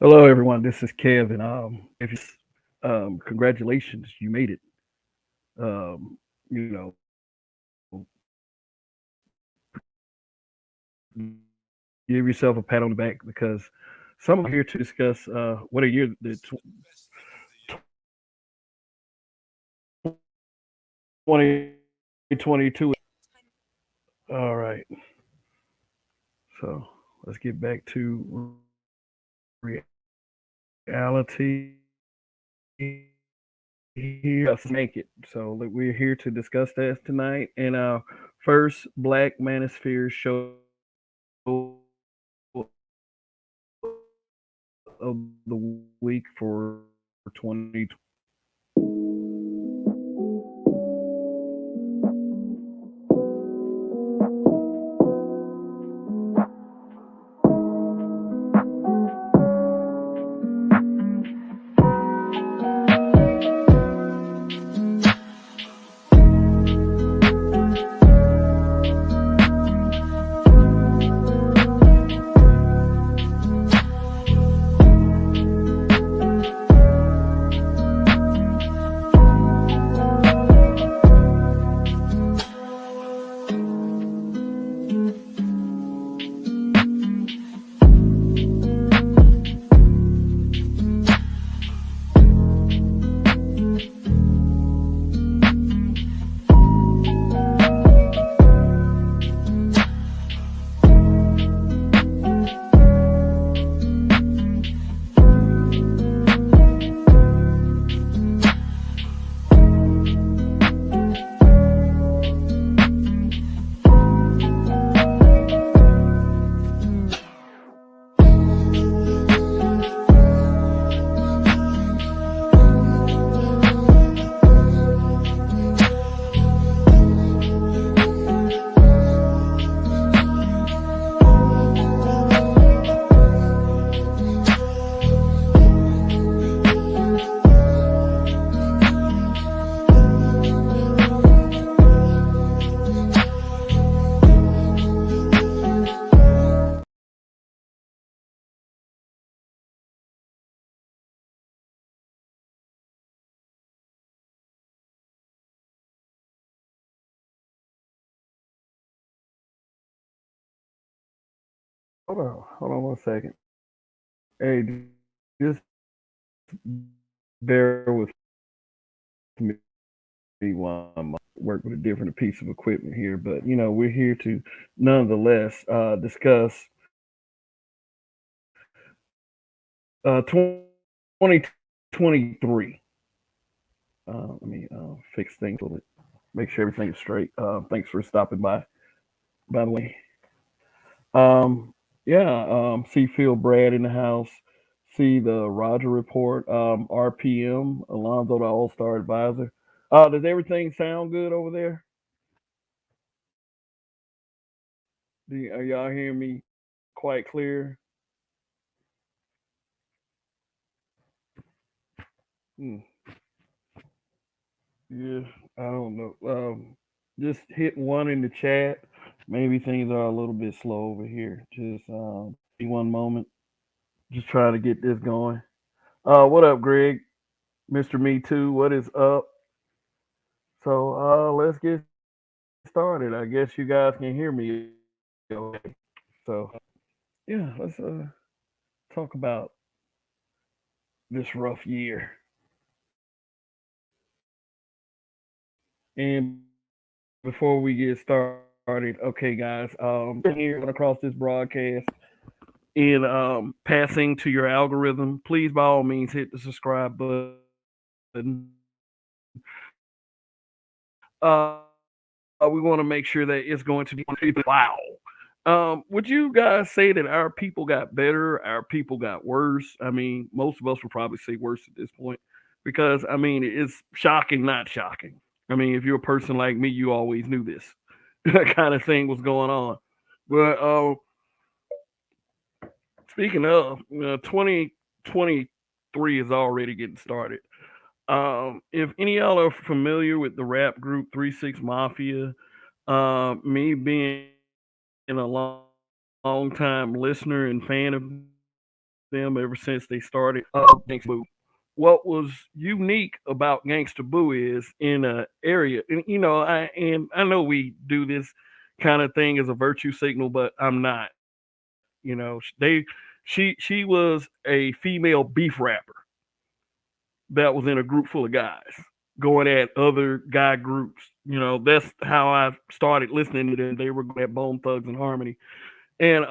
Hello, everyone. This is Kevin. If you congratulations, you made it. You know, give yourself a pat on the back because some of here to discuss what a year the 2022. All right, so let's get back to reality here. Let's make it. So we're here to discuss that tonight, and our first Black Manosphere show of the week for 2020. Hold on 1 second. Hey, just bear with me while I work with a different piece of equipment here. But we're here to nonetheless discuss 2023. Let me fix things a little bit, make sure everything is straight. Thanks for stopping by the way. Yeah, see Phil Brad in the house. See the Roger report. RPM, Alonzo, the All Star advisor. Does everything sound good over there? Are y'all hearing me quite clear? Hmm. Yeah, I don't know. Just hit one in the chat. Maybe things are a little bit slow over here. Just be 1 moment. Just trying to get this going. What up, Greg? Mr. Me Too. What is up? So let's get started. I guess you guys can hear me okay. So yeah, let's talk about this rough year. And before we get started, okay, guys, here across this broadcast in passing to your algorithm, please by all means hit the subscribe button. We want to make sure that it's going to be wow. Would you guys say that our people got better? Our people got worse? I mean, most of us would probably say worse at this point because I mean, it's shocking, not shocking. I mean, if you're a person like me, you always knew this kind of thing was going on. But speaking of, 2023 is already getting started. If any of y'all are familiar with the rap group 3 6 Mafia, me being a long time listener and fan of them ever since they started Gangsta Boo. What was unique about Gangsta Boo is in a area, and I know we do this kind of thing as a virtue signal, but I'm not. She was a female beef rapper that was in a group full of guys going at other guy groups. That's how I started listening to them. They were going at Bone Thugs and Harmony. And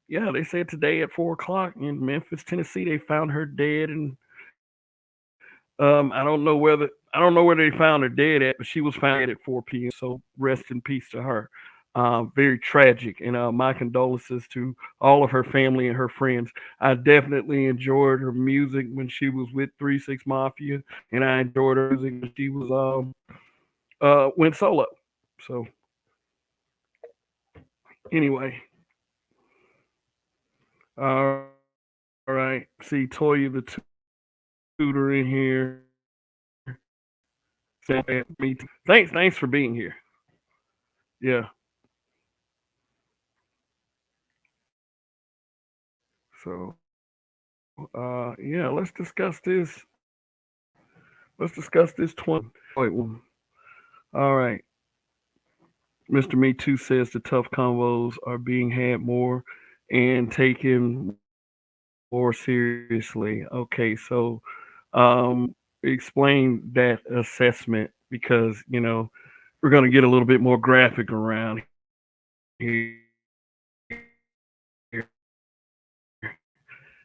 yeah, they said today at 4 o'clock in Memphis, Tennessee, they found her dead. And I don't know where they found her dead at, but she was found dead at 4 p.m. So rest in peace to her. Very tragic, and my condolences to all of her family and her friends. I definitely enjoyed her music when she was with 3 6 Mafia, and I enjoyed her music when she was went solo. So anyway, all right. See Toya the tutor in here. Me too. Thanks for being here. Yeah. So yeah, let's discuss this 20. Wait, well, all right. Mr. Me Too says the tough convos are being had more and taken more seriously. Okay, so explain that assessment because we're going to get a little bit more graphic around here.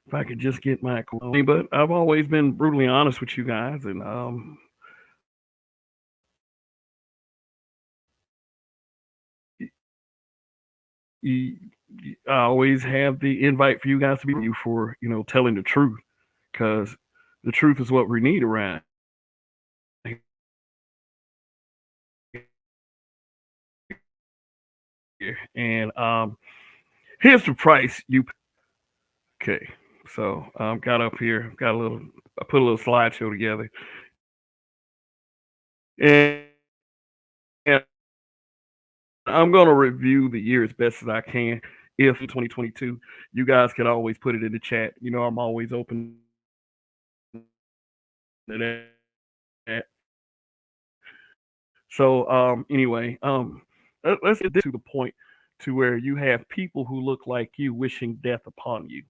If I could just get my but I've always been brutally honest with you guys, and you, I always have the invite for you guys to be you for telling the truth because the truth is what we need around here. And here's the price you. Okay, so got up here, I put a little slideshow together, and, and I'm gonna review the year as best as I can. If in 2022, you guys can always put it in the chat. I'm always open to that. So anyway, let's get this to the point to where you have people who look like you wishing death upon you.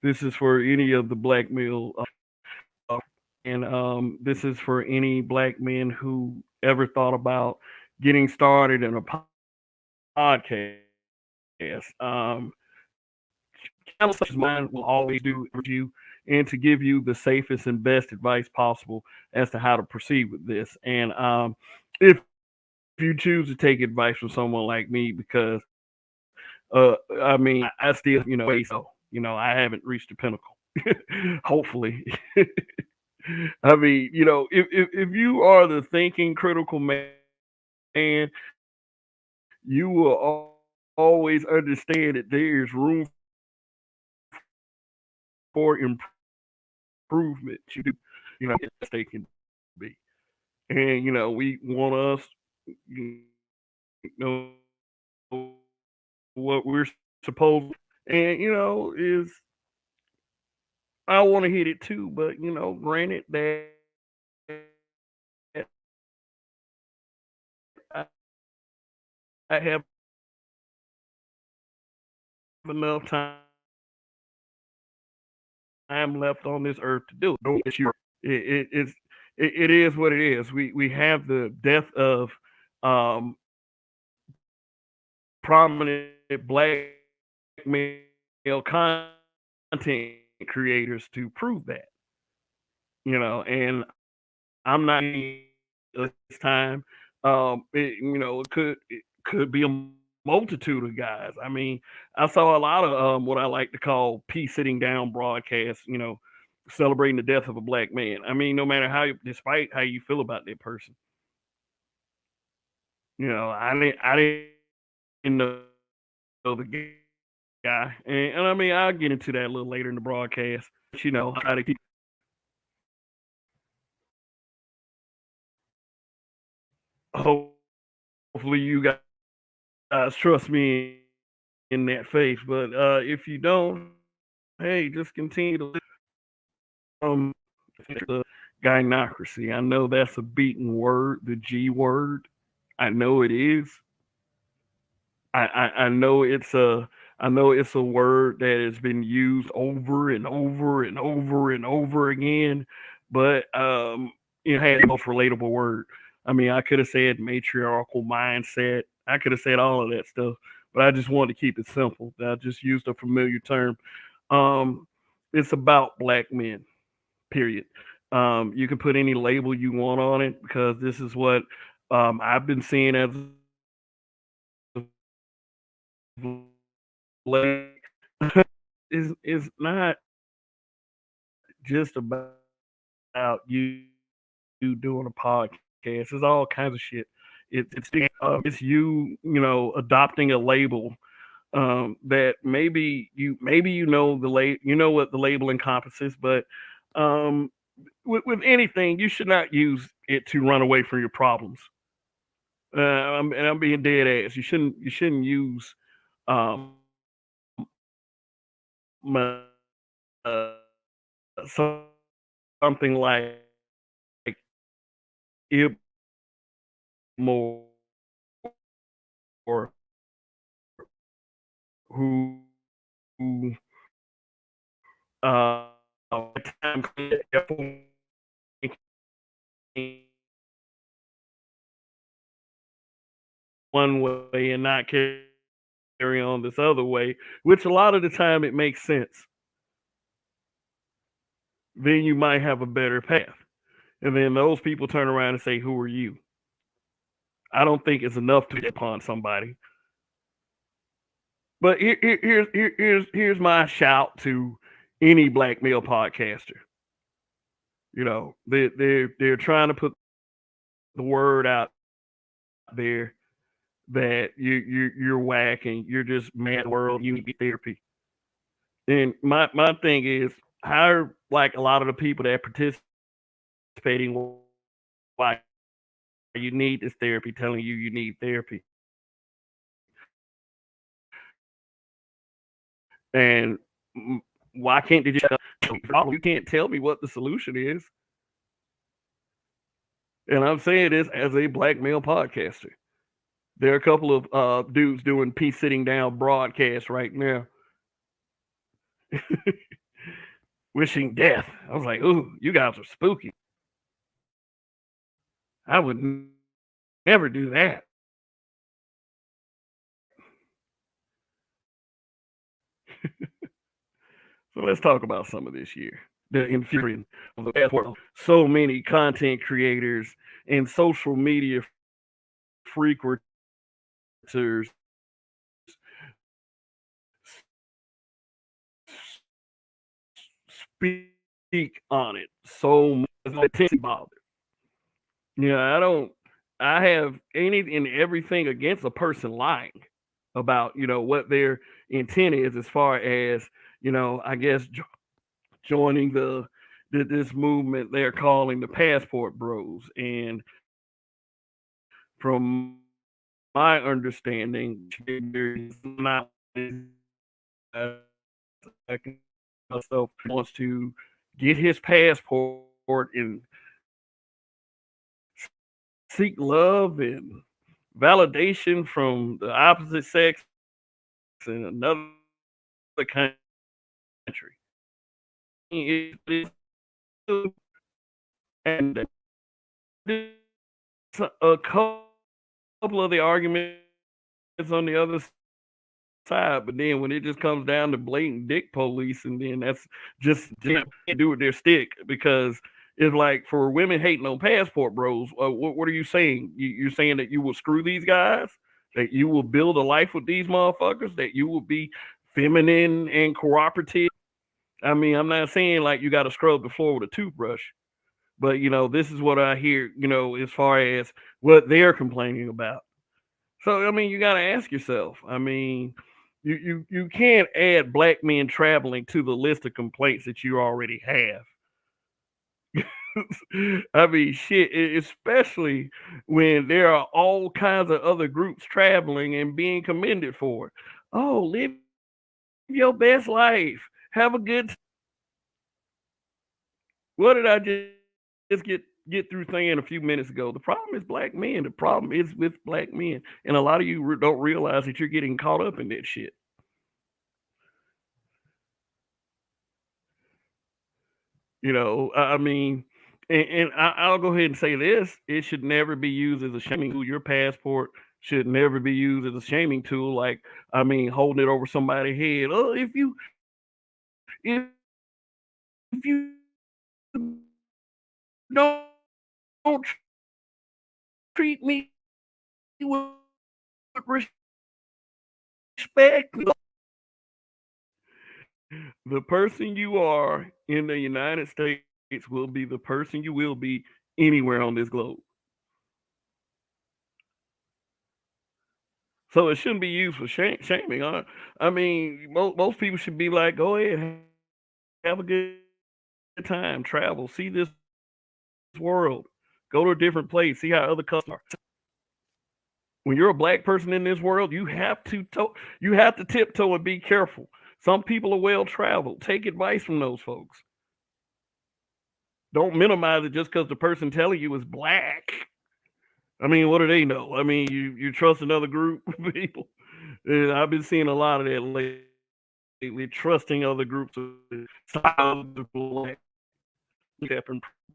This is for any of the black male, and this is for any black men who ever thought about getting started in a podcast. Um, Channel such as mine will always do review and to give you the safest and best advice possible as to how to proceed with this. And if you choose to take advice from someone like me, because I mean, I still, I haven't reached the pinnacle. Hopefully. I mean, if you are the thinking critical man, you will always understand that there is room for improvement. You do, as they can be, and we want us, you know, what we're supposed, and is I want to hit it too, but granted that I, I have enough time left on this earth to do it. It is what it is. We have the death of um, prominent black male content creators to prove that. And I'm not this time. It could be a multitude of guys. I mean, I saw a lot of what I like to call peace sitting down broadcasts. Celebrating the death of a black man. I mean, no matter despite how you feel about that person, I didn't know the guy, and I mean, I'll get into that a little later in the broadcast. But, how to keep. Hopefully, you guys trust me in that face. But if you don't, hey, just continue to um the gynocracy. I know that's a beaten word, the G word. I know it is. I know it's a word that has been used over and over and over and over again, but it had the most relatable word. I mean, I could have said matriarchal mindset. I could have said all of that stuff, but I just wanted to keep it simple. I just used a familiar term. Um, it's about black men. Period. You can put any label you want on it because this is what I've been seeing as of late. Is not just about you doing a podcast. It's all kinds of shit. It's you adopting a label that maybe you know what the label encompasses, but um, with anything you should not use it to run away from your problems. And I'm being dead ass. You shouldn't use um, my, uh, something like it more who who uh time one way and not carry on this other way, which a lot of the time it makes sense. Then you might have a better path. And then those people turn around and say, "Who are you?" I don't think it's enough to hit upon somebody. But here's my shout to any black male podcaster. They're trying to put the word out there that you're whack and you're just mad at the world. You need therapy. And my thing is, how are, like, a lot of the people that participating why you need this therapy telling you need therapy, and why can't they just you can't tell me what the solution is? And I'm saying this as a black male podcaster. There are a couple of dudes doing peace sitting down broadcasts right now, wishing death. I was like, ooh, you guys are spooky. I would never do that. So let's talk about some of this year. The infuriating of the past world. So many content creators and social media frequenters speak on it so much. Attention bothered. Yeah, I have any and everything against a person lying about what their intent is as far as I guess joining this movement they're calling the passport bros. And from my understanding, is not myself wants to get his passport and seek love and validation from the opposite sex in another country. And a couple of the arguments on the other side, but then when it just comes down to blatant dick police, and then that's just do with their stick, because it's like, for women hating on passport bros, what are you saying? You're saying that you will screw these guys, that you will build a life with these motherfuckers, that you will be feminine and cooperative. I mean, I'm not saying like you got to scrub the floor with a toothbrush, but this is what I hear, as far as what they're complaining about. So I mean, you got to ask yourself. I mean, you can't add black men traveling to the list of complaints that you already have. I mean, shit, especially when there are all kinds of other groups traveling and being commended for it. Oh, live your best life. Have a good. What did I just get through saying a few minutes ago? The problem is black men. The problem is with black men, and a lot of you don't realize that you're getting caught up in that shit. I mean, and I'll go ahead and say this: it should never be used as a shaming tool. Your passport should never be used as a shaming tool. Like, I mean, holding it over somebody's head. Oh, if you don't treat me with respect, the person you are in the United States will be the person you will be anywhere on this globe. So it shouldn't be used for shaming. I mean, most people should be like, go ahead, have a good time, travel, see this world, go to a different place, see how other cultures are. When you're a black person in this world, you have to tiptoe and be careful. Some people are well traveled. Take advice from those folks. Don't minimize it just because the person telling you is black. I mean, what do they know? I mean, you trust another group of people. And I've been seeing a lot of that lately, trusting other groups of black.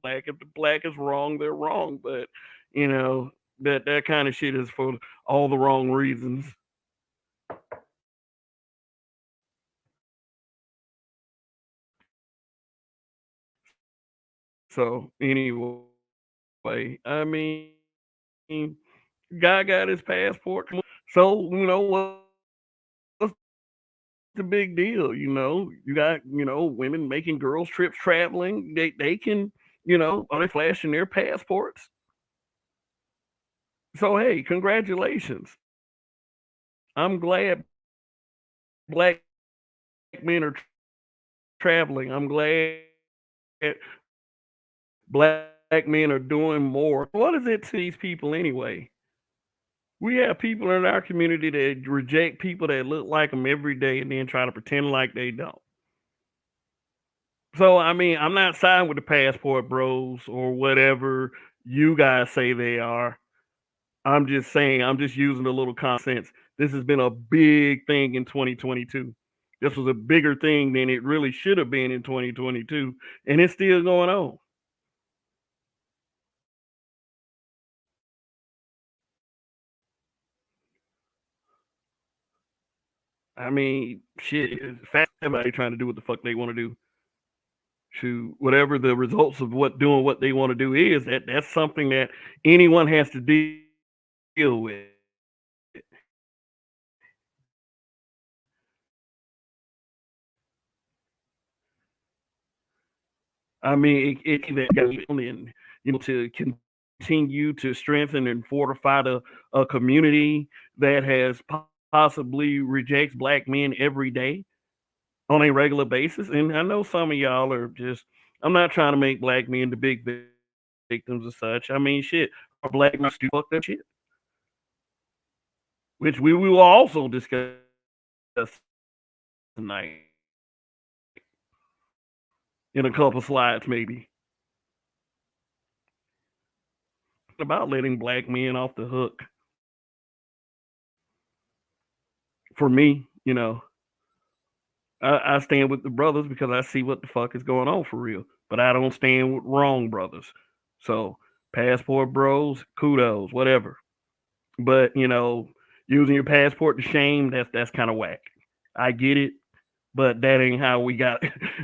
Black. If the black is wrong, they're wrong. But you know that kind of shit is for all the wrong reasons. So anyway, I mean, guy got his passport. So what's the big deal? You got women making girls trips traveling. They can are they flashing their passports? So hey, congratulations. I'm glad black men are traveling. I'm glad black men are doing more. What is it to these people anyway? We have people in our community that reject people that look like them every day and then try to pretend like they don't. So, I mean, I'm not siding with the passport bros or whatever you guys say they are. I'm just saying, I'm just using a little common sense. This has been a big thing in 2022. This was a bigger thing than it really should have been in 2022, and it's still going on. I mean, shit, fast everybody trying to do what the fuck they want to do. To whatever the results of what they want to do is, that's something that anyone has to deal with. I mean, it goes in, to continue to strengthen and fortify a community that has possibly rejects black men every day on a regular basis. And I know some of y'all are just. I'm not trying to make black men the big victims and such. I mean, shit, our black men do fuck that shit, which we will also discuss tonight in a couple slides, maybe, about letting black men off the hook. For me, I stand with the brothers because I see what the fuck is going on for real. But I don't stand with wrong brothers. So passport bros, kudos, whatever. But using your passport to shame, that's kind of whack. I get it, but that ain't how we got.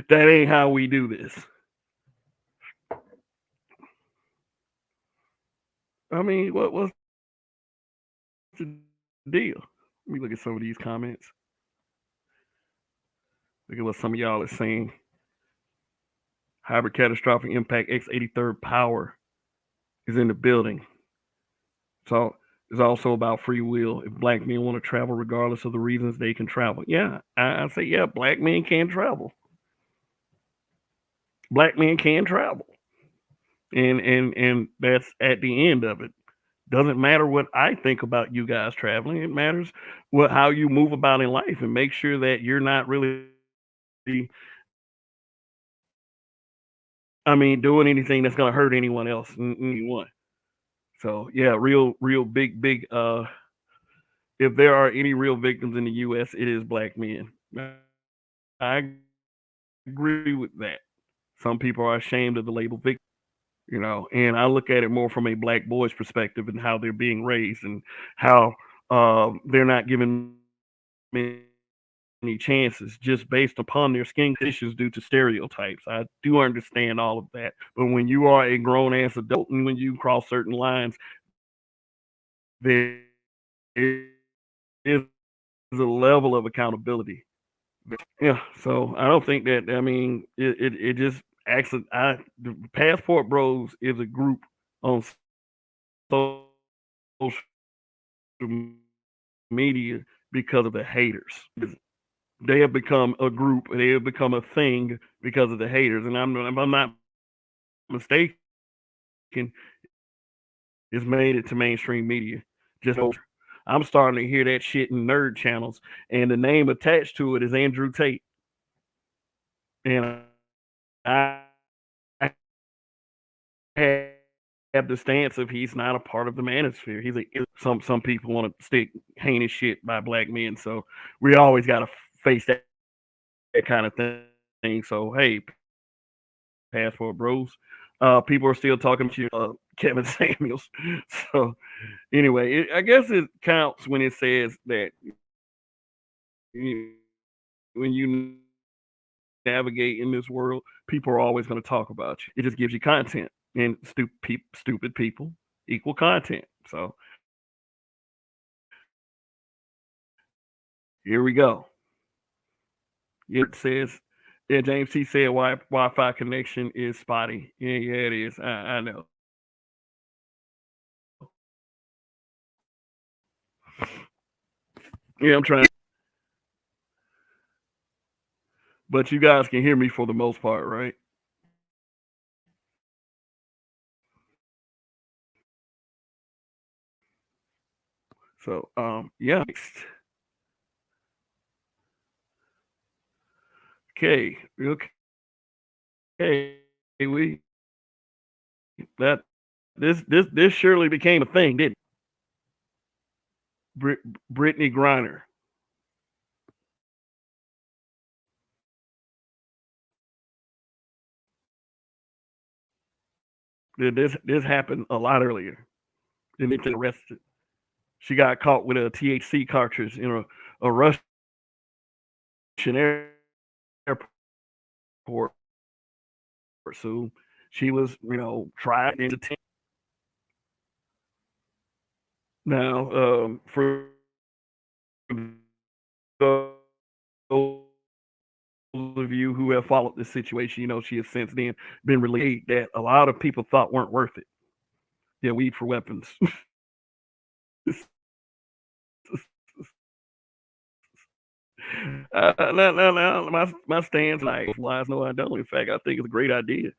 That ain't how we do this. I mean, what's the deal? Let me look at some of these comments. Look at what some of y'all are saying. Hybrid catastrophic impact X83rd power is in the building. So it's also about free will. If black men want to travel, regardless of the reasons, they can travel. Yeah, I say yeah, black men can travel. Black men can travel, and that's at the end of it. Doesn't matter what I think about you guys traveling. It matters what how you move about in life and make sure that you're not really, I mean, doing anything that's gonna hurt anyone else, anyone. So yeah, real big. If there are any real victims in the U.S., it is black men. I agree with that. Some people are ashamed of the label victim, and I look at it more from a black boy's perspective and how they're being raised and how they're not given many chances just based upon their skin conditions due to stereotypes. I do understand all of that. But when you are a grown ass adult and when you cross certain lines, there is a level of accountability. Yeah, so I don't think that. I mean, it just actually. The Passport Bros is a group on social media because of the haters. They have become a group. They have become a thing because of the haters. And if I'm not mistaken, it's made it to mainstream media. Just I'm starting to hear that shit in nerd channels, and the name attached to it is Andrew Tate. And I have the stance of he's not a part of the manosphere. He's a some people want to stick heinous shit by black men, so we always got to face that kind of thing. So hey, Passport Bros, people are still talking to you, Kevin Samuels. So anyway, I guess it counts when it says that you, when you navigate in this world, people are always going to talk about you. It just gives you content, and stupid people equal content. So here we go. It says, yeah, James T said Wi-Fi connection is spotty. Yeah, it is. I know. Yeah, I'm trying, but you guys can hear me for the most part, right? So, yeah. Okay, okay. We that this surely became a thing, didn't it? Brittney Griner. This happened a lot earlier. Didn't get arrested. She got caught with a THC cartridge in a Russian airport. So she was, tried and detained. Now, for those of you who have followed this situation, she has since then been released that a lot of people thought weren't worth it. Yeah, weed for weapons. No, my stance like lies. No, I don't. In fact, I think it's a great idea.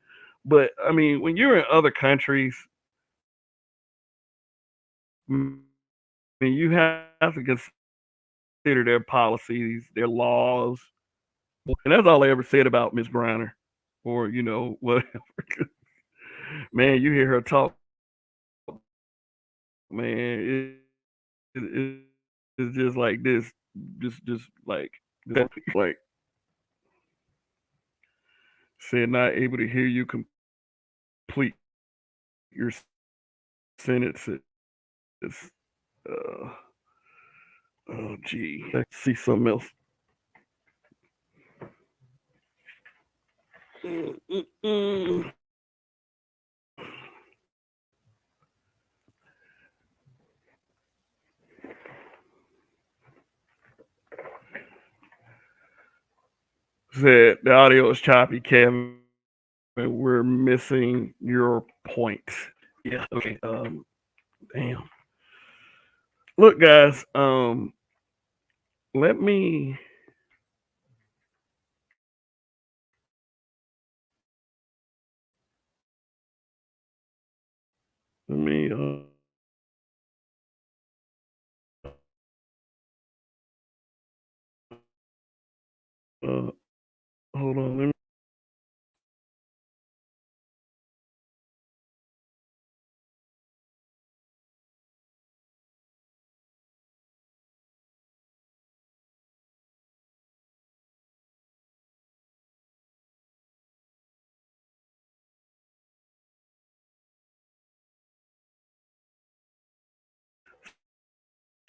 But I mean, when you're in other countries, mm, and you have to consider their policies, their laws, and that's all I ever said about Miss Griner, or whatever. Man, you hear her talk, man. It, it's just like this, just like like said, not able to hear you complete your sentences. Uh, oh, gee, let's see something else. Mm-mm-mm. Said the audio is choppy, Kevin. We're missing your point. Yeah. Okay. Damn. Look, guys. Let me. Let me. Hold on. Let me.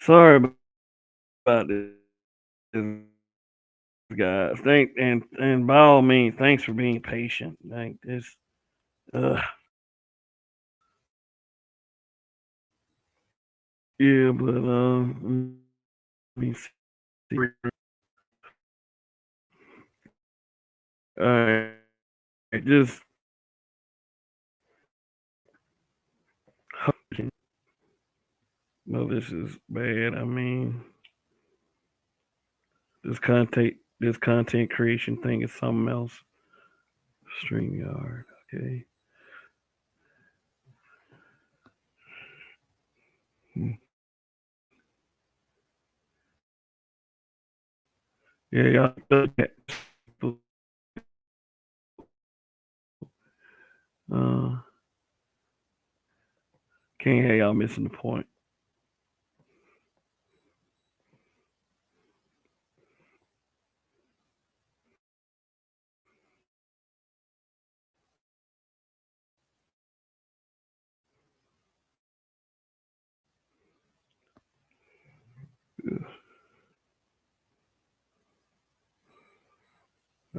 Sorry about this, guys. And by all means, thanks for being patient. Like this. Uh, yeah, but let me see. All right, just no. This is bad. I mean, this content creation thing is something else. StreamYard. Okay. Hmm. Yeah, y'all. Uh, can't have y'all missing the point.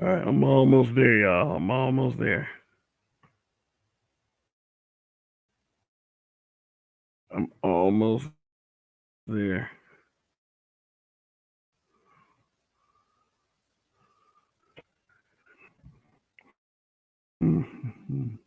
All right, I'm almost there, y'all. I'm almost there. I'm almost there. Mhm.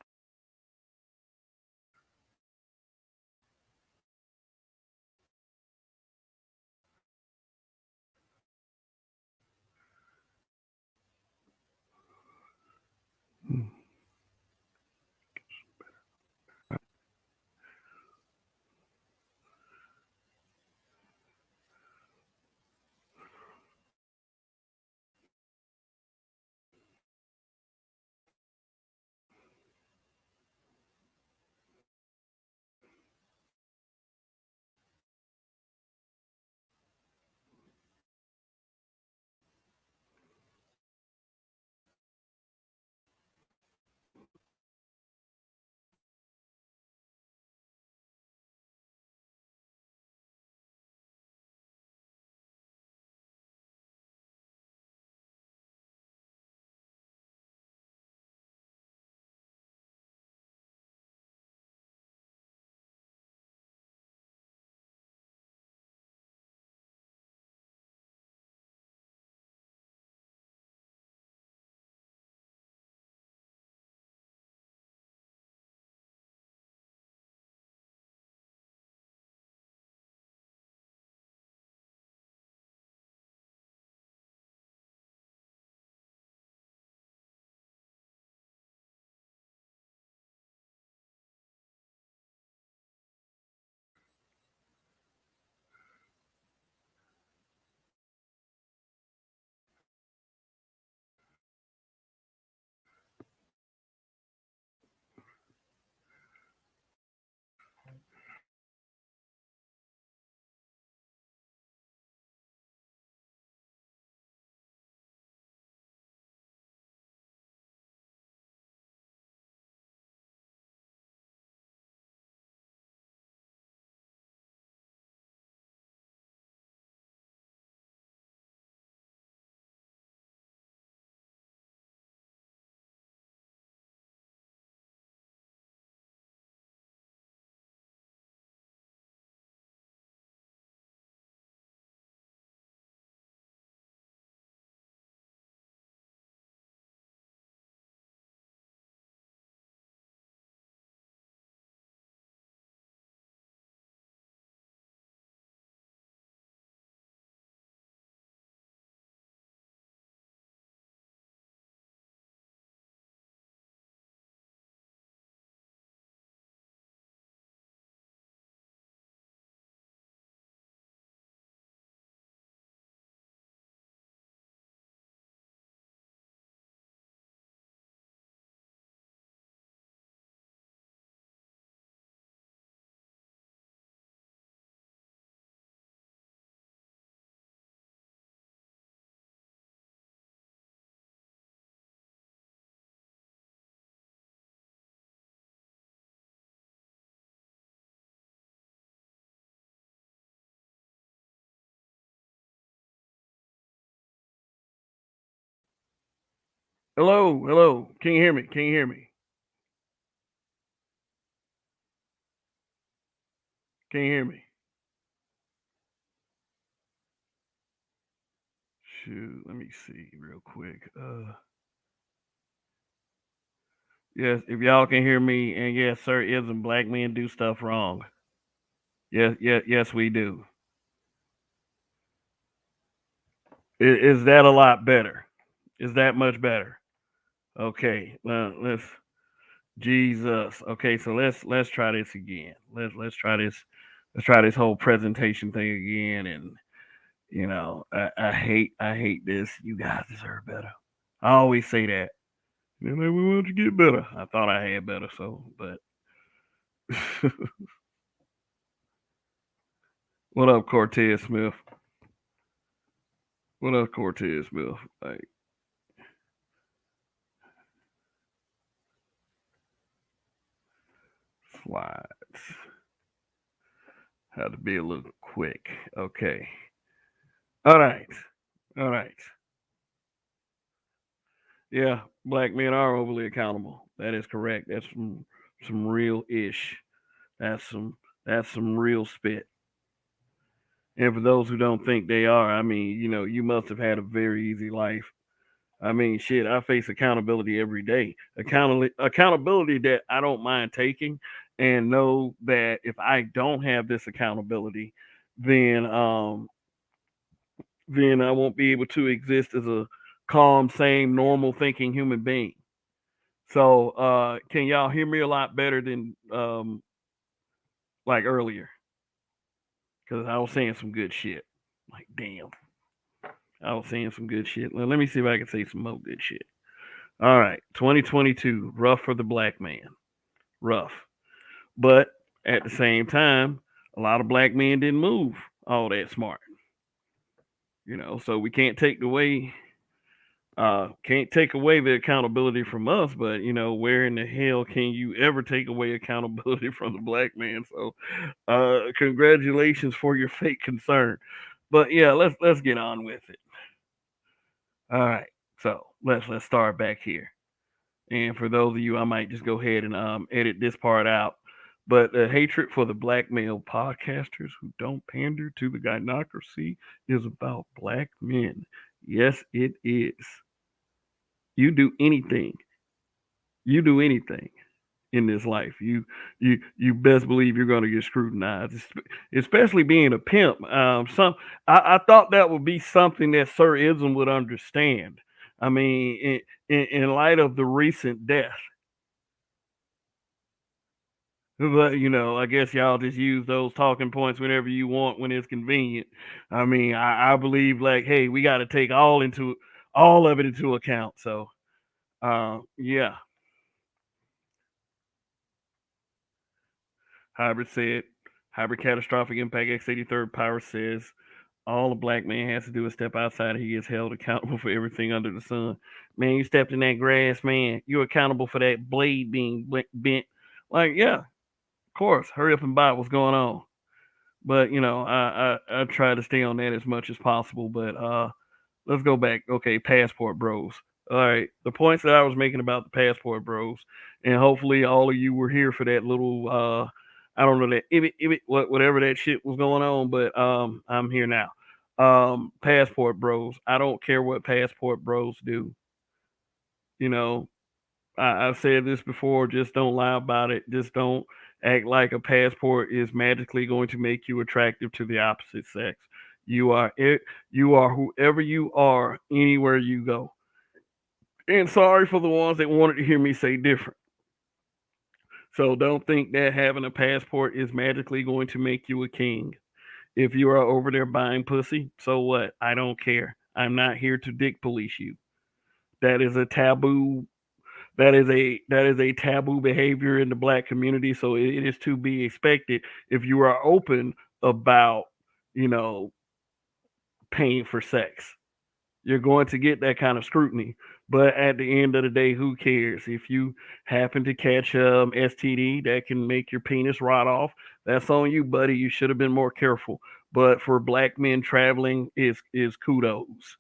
Hello, hello. Can you hear me? Can you hear me? Can you hear me? Shoot, let me see real quick. Yes, if y'all can hear me, and yes, sir, isn't black men do stuff wrong? Yes, yes, yes, we do. Is that a lot better? Is that much better? Okay, well, let's Jesus. Okay, so let's try this again. Let's try this. Let's try this whole presentation thing again. And I hate this. You guys deserve better. I always say that. They're like, we want to get better. I thought I had better, so but what up, Cortez Smith? What up, Cortez Smith? Like slides. Had to be a little quick. Okay. All right. All right. Yeah, black men are overly accountable. That is correct. That's some real ish. That's some real spit. And for those who don't think they are, I mean, you must have had a very easy life. I mean, shit, I face accountability every day. Accountability that I don't mind taking, and know that if I don't have this accountability, then then I won't be able to exist as a calm, sane, normal thinking human being. So, can y'all hear me a lot better than like earlier? Because I was saying some good shit. Like, damn, I was saying some good shit. Let me see if I can say some more good shit. All right, 2022, rough for the black man, rough. But at the same time, a lot of black men didn't move all that smart. So we can't take away the accountability from us, but where in the hell can you ever take away accountability from the black man? So congratulations for your fake concern. But yeah, let's get on with it. All right. So let's start back here. And for those of you, I might just go ahead and edit this part out. But the hatred for the black male podcasters who don't pander to the gynocracy is about black men. Yes, it is. You do anything. You do anything in this life. You best believe you're going to get scrutinized, especially being a pimp. I thought that would be something that Sir Ism would understand. I mean, in light of the recent death. But I guess y'all just use those talking points whenever you want when it's convenient. I mean, I believe like, hey, we got to take all of it into account. So, yeah, Hybrid said, Hybrid catastrophic impact X83rd power says all a black man has to do is step outside and he gets held accountable for everything under the sun. Man, you stepped in that grass, man. You're accountable for that blade being bent. Like, yeah, of course. Hurry up and buy what's going on. But I try to stay on that as much as possible. But let's go back. Okay, passport bros. All right, the points that I was making about the passport bros, and hopefully all of you were here for that little I don't know that whatever that shit was going on, but I'm here now. Passport bros. I don't care what passport bros do. You know, I've said this before. Just don't lie about it. Just don't act like a passport is magically going to make you attractive to the opposite sex. You are it. You are whoever you are, anywhere you go. And sorry for the ones that wanted to hear me say different. So don't think that having a passport is magically going to make you a king. If you are over there buying pussy, so what? I don't care. I'm not here to dick police you. That is a taboo. That is a taboo behavior in the black community. So it is to be expected if you are open about, you know, paying for sex. You're going to get that kind of scrutiny. But at the end of the day, who cares? If you happen to catch STD that can make your penis rot off, that's on you, buddy. You should have been more careful. But for black men traveling is kudos.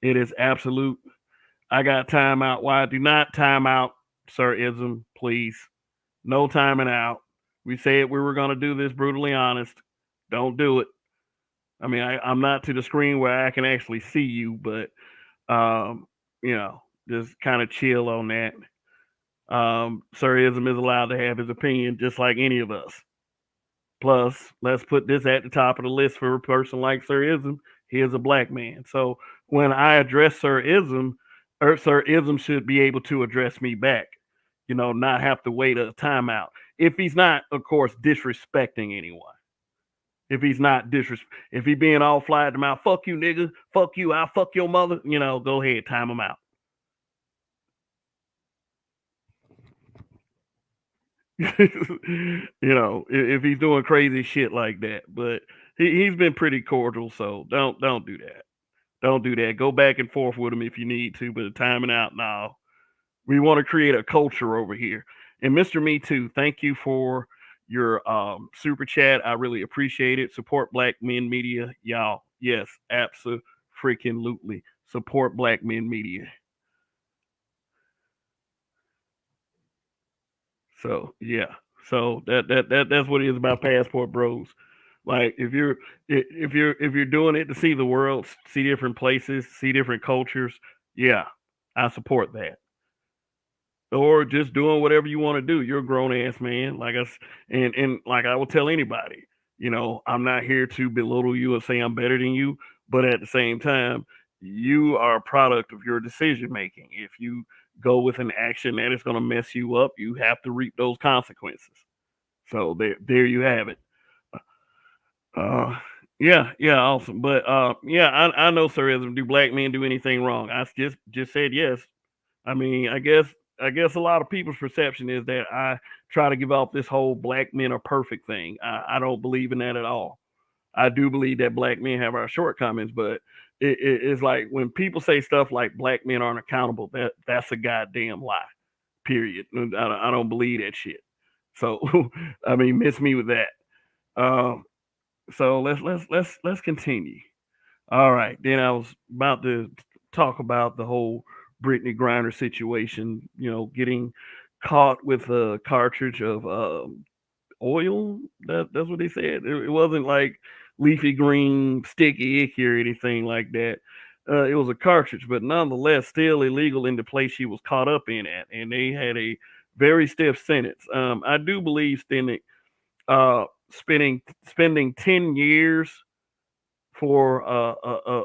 It is absolute. I got time out. Why? Do not time out, Sir Ism, please. No timing out. We said we were going to do this brutally honest. Don't do it. I mean, I'm not to the screen where I can actually see you, but um, you know, just kind of chill on that. Sir Ism is allowed to have his opinion just like any of us. Plus, let's put this at the top of the list for a person like Sir Ism. He is a black man. So when I address Sir Ism, Sir Ism should be able to address me back. Not have to wait a timeout. If he's not, of course, disrespecting anyone. If he being all fly at the mouth, fuck you, nigga, fuck you, I'll fuck your mother, go ahead, time him out. If he's doing crazy shit like that. But he's been pretty cordial, so don't do that. Don't do that. Go back and forth with him if you need to, but timing out now. We want to create a culture over here. And Mr. Me Too, thank you for your super chat. I really appreciate it. Support Black Men Media, y'all. Yes, absolutely. Support Black Men Media. So yeah, so that's what it is about Passport Bros. Like if you're doing it to see the world, see different places, see different cultures, yeah, I support that. Or just doing whatever you want to do. You're a grown ass man, and like I will tell anybody, I'm not here to belittle you or say I'm better than you, but at the same time, you are a product of your decision making. If you go with an action that is going to mess you up, you have to reap those consequences. So there you have it. Yeah, awesome. But yeah, I know, Sir Ism. Do black men do anything wrong? I just said yes. I mean, I guess a lot of people's perception is that I try to give off this whole black men are perfect thing. I don't believe in that at all. I do believe that black men have our shortcomings, but it's like when people say stuff like black men aren't accountable, that's a goddamn lie. Period. I don't believe that shit. So I mean, miss me with that. So let's continue. All right. Then I was about to talk about the whole Brittney Griner situation. Getting caught with a cartridge of oil. That's what they said. It wasn't like leafy green, sticky, icky, or anything like that. It was a cartridge, but nonetheless, still illegal in the place she was caught up in at, and they had a very stiff sentence. I do believe spending 10 years for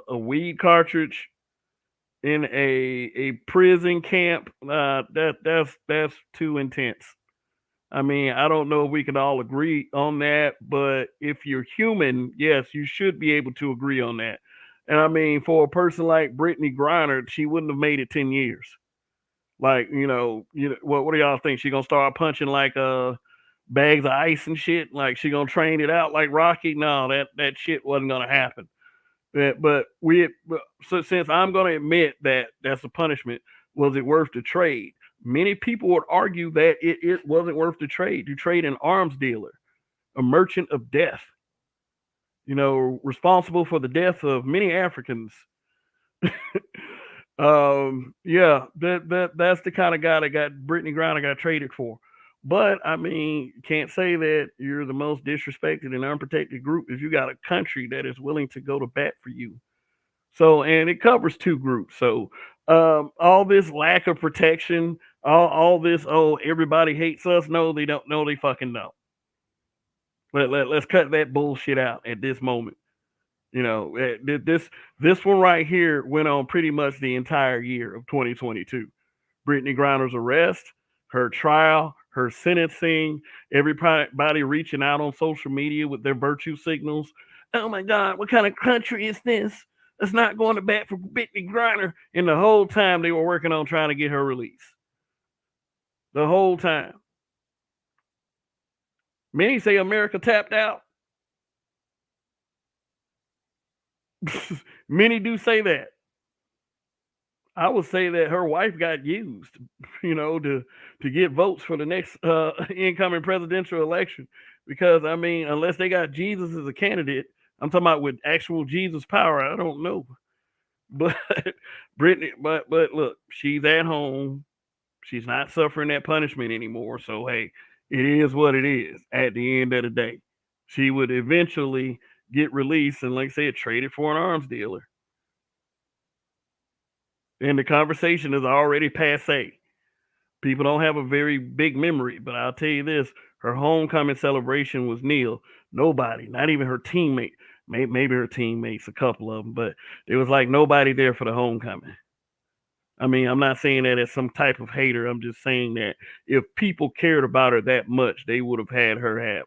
a weed cartridge in a prison camp, that's too intense. I mean, I don't know if we can all agree on that, but if you're human, yes, you should be able to agree on that. And I mean, for a person like Brittney Griner, she wouldn't have made it 10 years. Like, what do y'all think? She gonna start punching like bags of ice and shit? Like she gonna train it out like Rocky? No, that shit wasn't gonna happen. But so since I'm gonna admit that that's a punishment, was it worth the trade? Many people would argue that it wasn't worth the trade. You trade an arms dealer, a merchant of death, responsible for the death of many Africans. Yeah, that's the kind of guy that got Brittney Griner got traded for. But I mean, you can't say that you're the most disrespected and unprotected group if you got a country that is willing to go to bat for you. So, and it covers two groups. So, all this lack of protection, all this, oh, everybody hates us. No, they don't. No, they fucking don't. Let's cut that bullshit out at this moment. This one right here went on pretty much the entire year of 2022. Brittney Griner's arrest, her trial, her sentencing, everybody reaching out on social media with their virtue signals. Oh my God, what kind of country is this? It's not going to bat for Brittney Griner. And the whole time they were working on trying to get her released. The whole time. Many say America tapped out. Many do say that. I would say that her wife got used, to get votes for the next incoming presidential election. Because I mean, unless they got Jesus as a candidate, I'm talking about with actual Jesus power, I don't know. But Brittney, but look, she's at home. She's not suffering that punishment anymore. So hey, it is what it is. At the end of the day, she would eventually get released and, like I said, traded for an arms dealer. And the conversation is already passe. People don't have a very big memory, but I'll tell you this: her homecoming celebration was nil. Nobody, not even her teammate, maybe her teammates, a couple of them, but it was like nobody there for the homecoming. I mean, I'm not saying that as some type of hater. I'm just saying that if people cared about her that much, they would have had her have,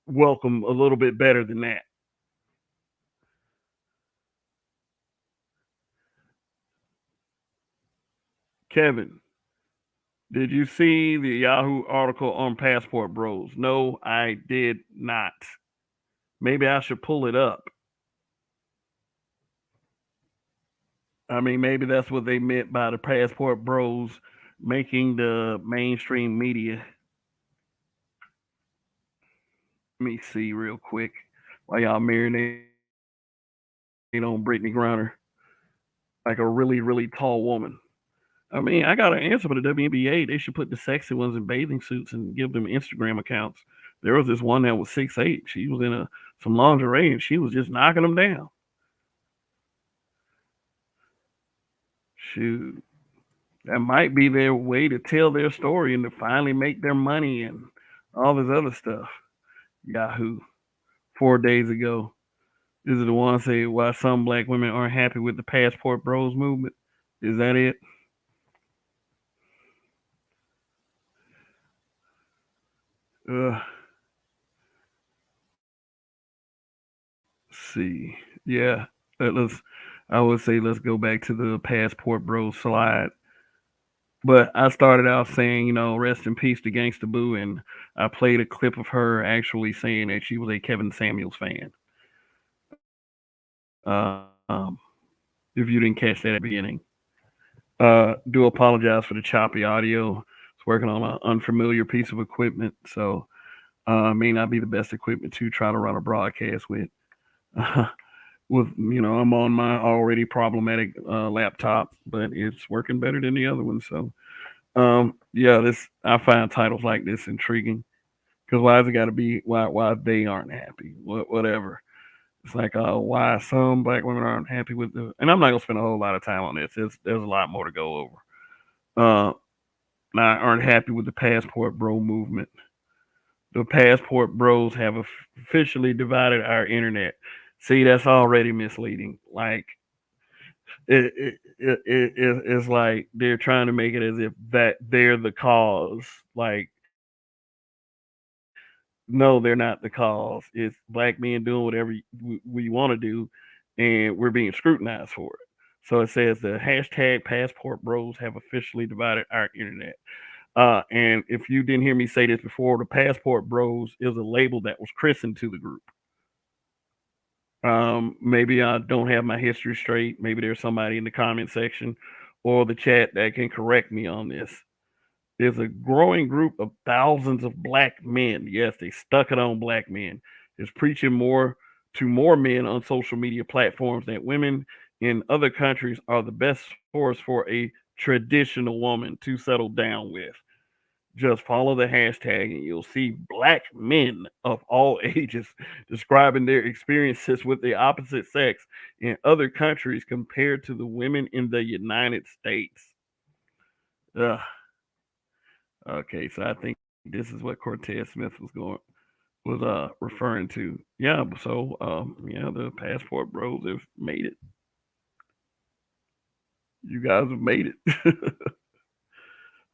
welcome a little bit better than that. Kevin, did you see the Yahoo article on Passport Bros? No, I did not. Maybe I should pull it up. I mean, maybe that's what they meant by the Passport Bros making the mainstream media. Let me see real quick while y'all marinate on Brittney Griner, like a really, really tall woman. I mean, I got an answer for the WNBA. They should put the sexy ones in bathing suits and give them Instagram accounts. There was this one that was 6'8". She was in some lingerie and she was just knocking them down. Shoot, that might be their way to tell their story and to finally make their money and all this other stuff. Yahoo, 4 days ago. This is the one say why some black women aren't happy with the Passport Bros movement. Is that it? Uh, see. Yeah. Let's. I would say let's go back to the Passport Bros slide. But I started out saying, rest in peace to Gangsta Boo, and I played a clip of her actually saying that she was a Kevin Samuels fan. Uh, um, if you didn't catch that at the beginning, do apologize for the choppy audio. It's working on an unfamiliar piece of equipment, so may not be the best equipment to try to run a broadcast with. I'm on my already problematic laptop, but it's working better than the other one. So, yeah, this I find titles like this intriguing because why has it got to be why they aren't happy? Whatever. It's like why some black women aren't happy with the, and I'm not gonna spend a whole lot of time on this. There's a lot more to go over. Uh, Not aren't happy with the Passport Bro movement. The Passport Bros have officially divided our internet. See, that's already misleading. Like it's like they're trying to make it as if that they're the cause. Like, no, they're not the cause. It's black men doing whatever we want to do, and we're being scrutinized for it. So it says the hashtag Passport Bros have officially divided our internet. And if you didn't hear me say this before, the Passport Bros is a label that was christened to the group. Maybe I don't have my history straight. Maybe there's somebody in the comment section or the chat that can correct me on this. There's a growing group of thousands of black men. Yes, they stuck it on black men. Is preaching more to more men on social media platforms that women in other countries are the best source for a traditional woman to settle down with. Just follow the hashtag and you'll see black men of all ages describing their experiences with the opposite sex in other countries compared to the women in the United States. Ugh. Okay, so I think this is what Cortez Smith was referring to. Yeah, so yeah, the Passport Bros have made it. You guys have made it.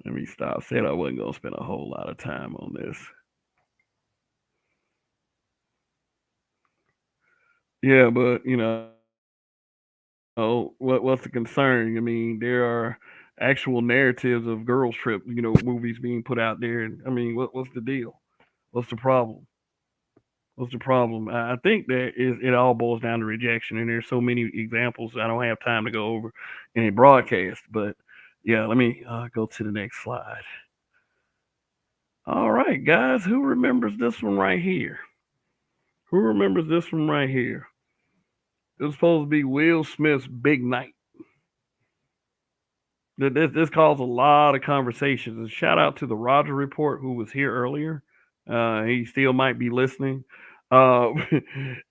Let me stop. Said I wasn't gonna spend a whole lot of time on this. Yeah, but what's the concern? I mean, there are actual narratives of girls trip, movies being put out there, and I mean, what's the deal? What's the problem? What's the problem? I think that it all boils down to rejection, and there's so many examples I don't have time to go over in a broadcast. But yeah, let me go to the next slide. All right, guys, who remembers this one right here? Who remembers this one right here? It was supposed to be Will Smith's big night. This caused a lot of conversations. And shout out to the Roger Report who was here earlier. He still might be listening. Uh,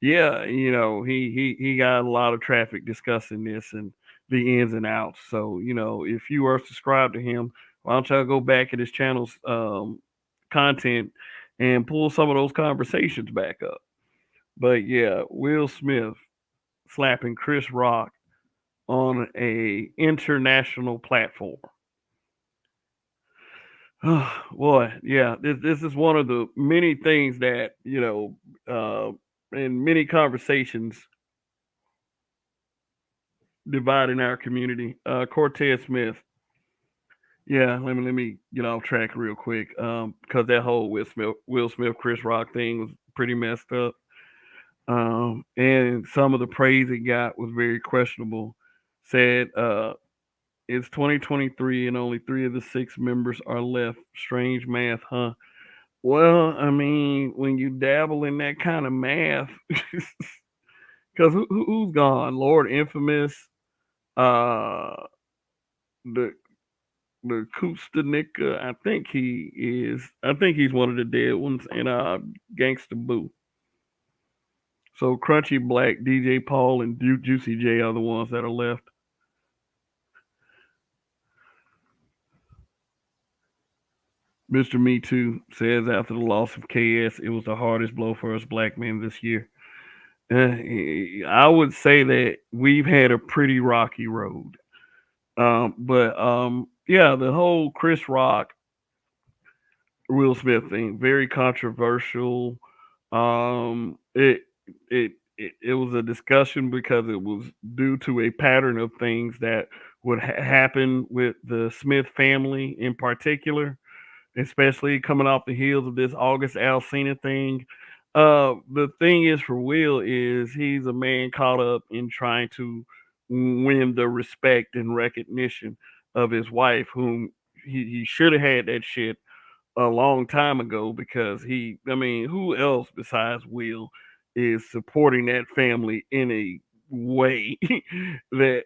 yeah, he got a lot of traffic discussing this and the ins and outs. So if you are subscribed to him, why don't y'all go back at his channel's content and pull some of those conversations back up. But yeah, Will Smith slapping Chris Rock on a international platform. Boy, yeah, this is one of the many things that in many conversations dividing our community. Cortez Smith, yeah, let me get off track real quick, because that whole Will Smith Chris Rock thing was pretty messed up, and some of the praise he got was very questionable. Said it's 2023 and only 3 of the 6 members are left. Strange math, huh? Well, I mean, when you dabble in that kind of math, because who's gone? Lord Infamous, uh, the the Kustanika. I think he is. I think he's one of the dead ones, and Gangsta Boo. So Crunchy Black, DJ Paul, and Juicy J are the ones that are left. Mr. Me Too says after the loss of KS, it was the hardest blow for us black men this year. I would say that we've had a pretty rocky road. But yeah, the whole Chris Rock, Will Smith thing, very controversial. It it was a discussion because it was due to a pattern of things that would happen with the Smith family in particular, especially coming off the heels of this August Alsina thing. The thing is for Will is he's a man caught up in trying to win the respect and recognition of his wife, whom he should have had that shit a long time ago because I mean, who else besides Will is supporting that family in a way that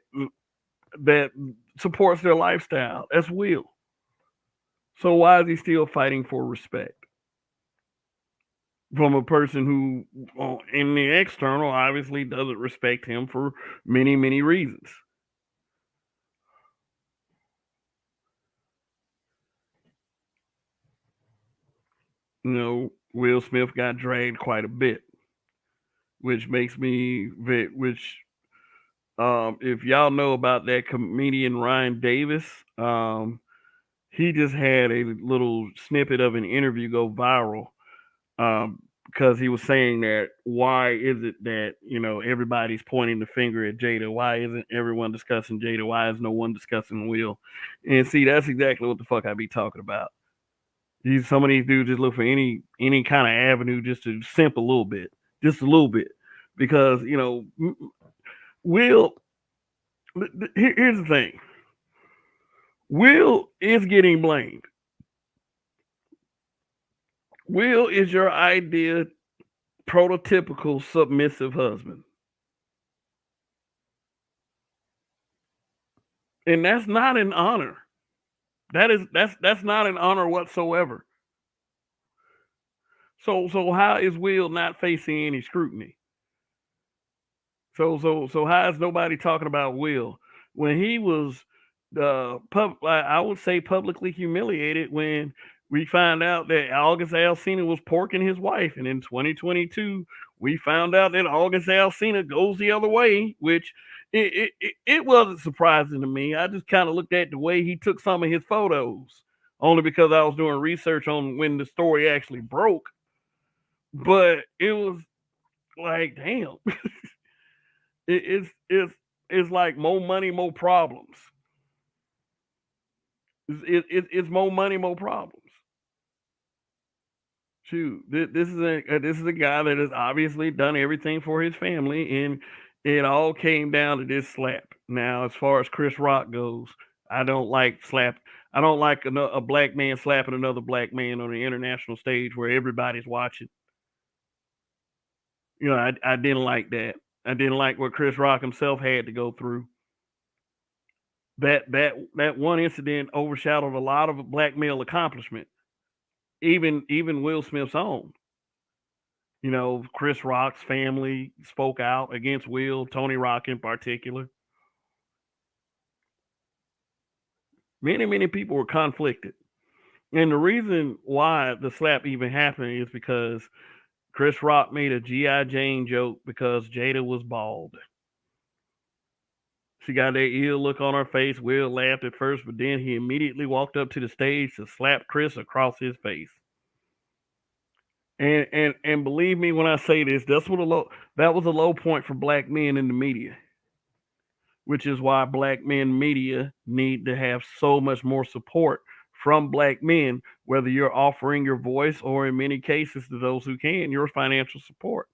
that supports their lifestyle? That's Will. So why is he still fighting for respect from a person who, in the external, obviously doesn't respect him for many, many reasons? Will Smith got dragged quite a bit, which makes me, which, if y'all know about that comedian Ryan Davis, he just had a little snippet of an interview go viral, because he was saying that why is it that everybody's pointing the finger at Jada? Why isn't everyone discussing Jada? Why is no one discussing Will? And see, that's exactly what the fuck I be talking about. Some of these dudes just look for any kind of avenue just to simp a little bit, just a little bit, because Will. Here's the thing: Will is getting blamed. Will is your idea prototypical submissive husband. And that's not an honor. That's not an honor whatsoever. So how is Will not facing any scrutiny? So how is nobody talking about Will when he was I would say publicly humiliated when we find out that August Alsina was porking his wife, and in 2022 we found out that August Alsina goes the other way, which it wasn't surprising to me. I just kind of looked at the way he took some of his photos, only because I was doing research on when the story actually broke. But it was like, damn, it's like more money, more problems. It's more money, more problems. Shoot, this is a guy that has obviously done everything for his family, and it all came down to this slap. Now, as far as Chris Rock goes, I don't like slap. I don't like a black man slapping another black man on the international stage where everybody's watching. I didn't like that. I didn't like what Chris Rock himself had to go through. That one incident overshadowed a lot of black male accomplishment, even Will Smith's own. You know, Chris Rock's family spoke out against Will, Tony Rock in particular. Many people were conflicted. And the reason why the slap even happened is because Chris Rock made a G.I. Jane joke because Jada was bald. She got that ill look on her face. Will laughed at first, but then he immediately walked up to the stage to slap Chris across his face. And believe me when I say this, that was a low point for black men in the media, which is why black men media need to have so much more support from black men, whether you're offering your voice or in many cases to those who can, your financial support.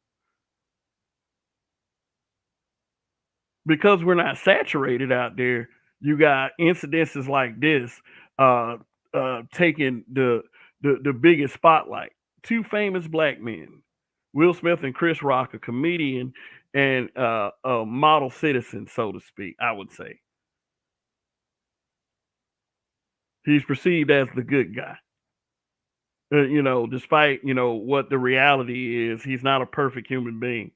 Because we're not saturated out there, you got incidences like this taking the biggest spotlight. Two famous black men, Will Smith and Chris Rock, a comedian and a model citizen, so to speak, I would say. He's perceived as the good guy. Despite, what the reality is, he's not a perfect human being.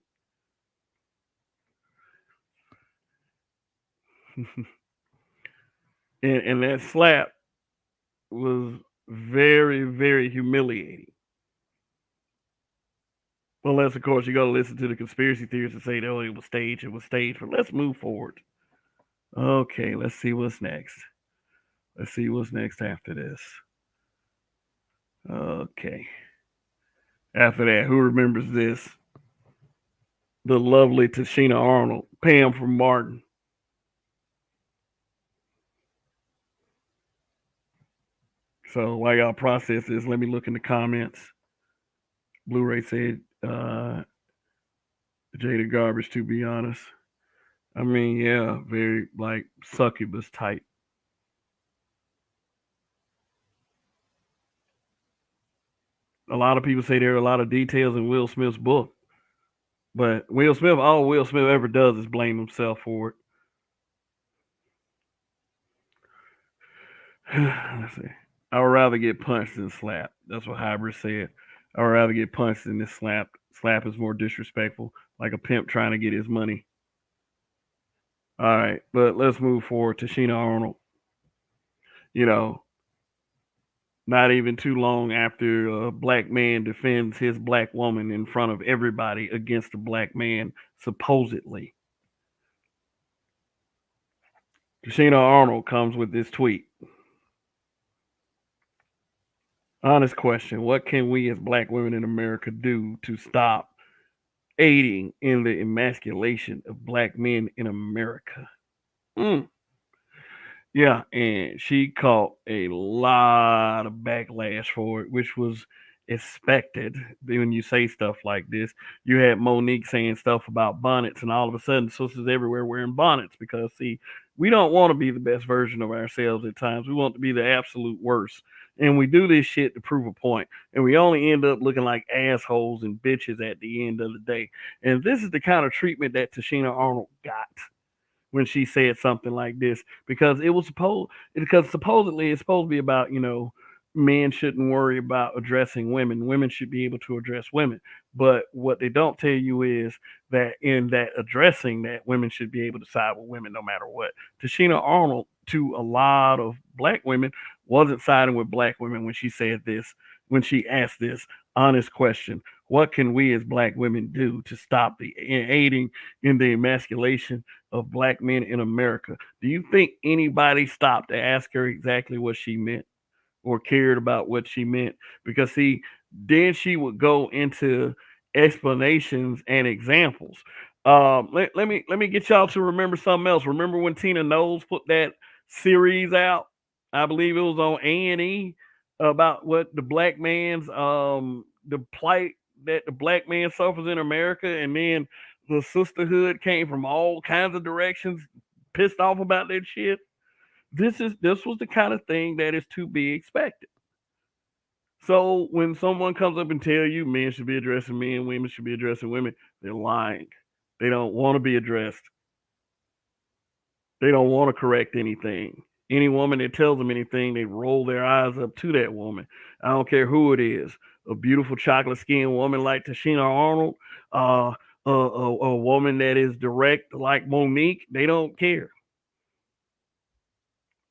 and that slap was very, very humiliating. Unless, of course, you got to listen to the conspiracy theorists and say, oh, it was staged. But let's move forward. Okay, let's see what's next. Let's see what's next after this. Okay. After that, who remembers this? The lovely Tisha Arnold, Pam from Martin. So while y'all process this, let me look in the comments. Blu-ray said Jada garbage, to be honest. I mean, yeah, very like succubus type. A lot of people say there are a lot of details in Will Smith's book. But all Will Smith ever does is blame himself for it. Let's see. I would rather get punched than slapped. That's what Hybrid said. I would rather get punched than this slap. Slap is more disrespectful, like a pimp trying to get his money. All right, but let's move forward to Sheena Arnold. Not even too long after a black man defends his black woman in front of everybody against a black man, supposedly. Sheena Arnold comes with this tweet. Honest question. What can we as black women in America do to stop aiding in the emasculation of black men in America? Yeah, and she caught a lot of backlash for it, which was expected. When you say stuff like this, you had Monique saying stuff about bonnets, and all of a sudden, sisters everywhere wearing bonnets because, see, we don't want to be the best version of ourselves at times. We want to be the absolute worst. And we do this shit to prove a point. And we only end up looking like assholes and bitches at the end of the day. And this is the kind of treatment that Tisha Arnold got when she said something like this, because supposedly it's supposed to be about, men shouldn't worry about addressing women. Women should be able to address women. But what they don't tell you is that in that addressing that, women should be able to side with women no matter what. Tisha Arnold, to a lot of black women, wasn't siding with black women when she said this, when she asked this honest question. What can we as black women do to stop the aiding in the emasculation of black men in America? Do you think anybody stopped to ask her exactly what she meant or cared about what she meant? Because, see, then she would go into explanations and examples. Let me get y'all to remember something else. Remember when Tina Knowles put that series out? I believe it was on A&E about what the black man's the plight that the black man suffers in America, and then the sisterhood came from all kinds of directions, pissed off about that shit. This was the kind of thing that is to be expected. So when someone comes up and tell you men should be addressing men, women should be addressing women, they're lying. They don't want to be addressed. They don't want to correct anything. Any woman that tells them anything, they roll their eyes up to that woman. I don't care who it is. A beautiful chocolate skinned woman like Tisha Arnold, uh, a woman that is direct like Monique, they don't care.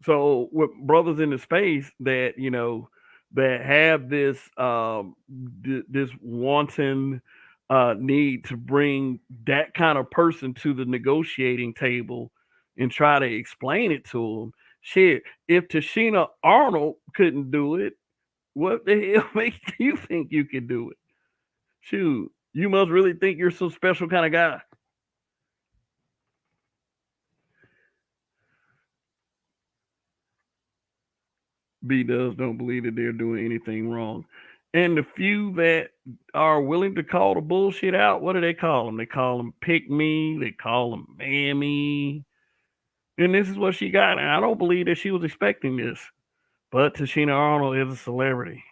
So with brothers in the space that that have this this wanton need to bring that kind of person to the negotiating table and try to explain it to them. Shit, if Tisha Arnold couldn't do it, what the hell makes you think you can do it? Shoot, you must really think you're some special kind of guy. B does don't believe that they're doing anything wrong. And the few that are willing to call the bullshit out, what do they call them? They call them pick me, they call them mammy. And this is what she got. And I don't believe that she was expecting this. But Tisha Arnold is a celebrity.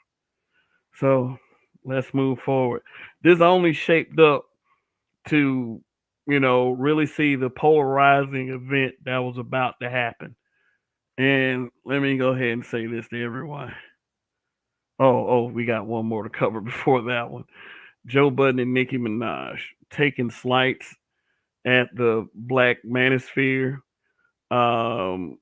So let's move forward. This only shaped up to, really see the polarizing event that was about to happen. And let me go ahead and say this to everyone. Oh, we got one more to cover before that one. Joe Budden and Nicki Minaj taking slights at the Black Manosphere, or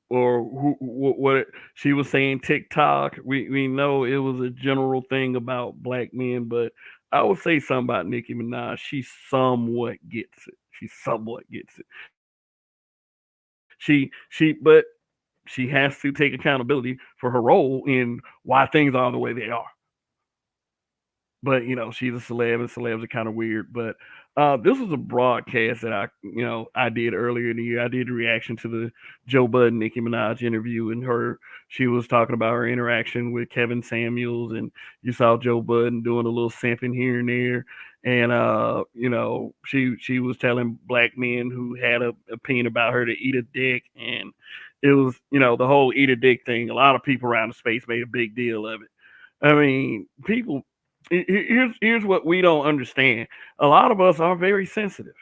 what she was saying TikTok. We know it was a general thing about black men, but I would say something about Nicki Minaj. She somewhat gets it. She somewhat gets it. But she has to take accountability for her role in why things are the way they are. But she's a celeb, and celebs are kind of weird. But this was a broadcast that I did earlier in the year. I did a reaction to the Joe Budden Nicki Minaj interview, and she was talking about her interaction with Kevin Samuels, and you saw Joe Budden doing a little simping here and there. And she was telling black men who had an opinion about her to eat a dick, and it was the whole eat a dick thing. A lot of people around the space made a big deal of it. I mean, people. Here's what we don't understand. A lot of us are very sensitive.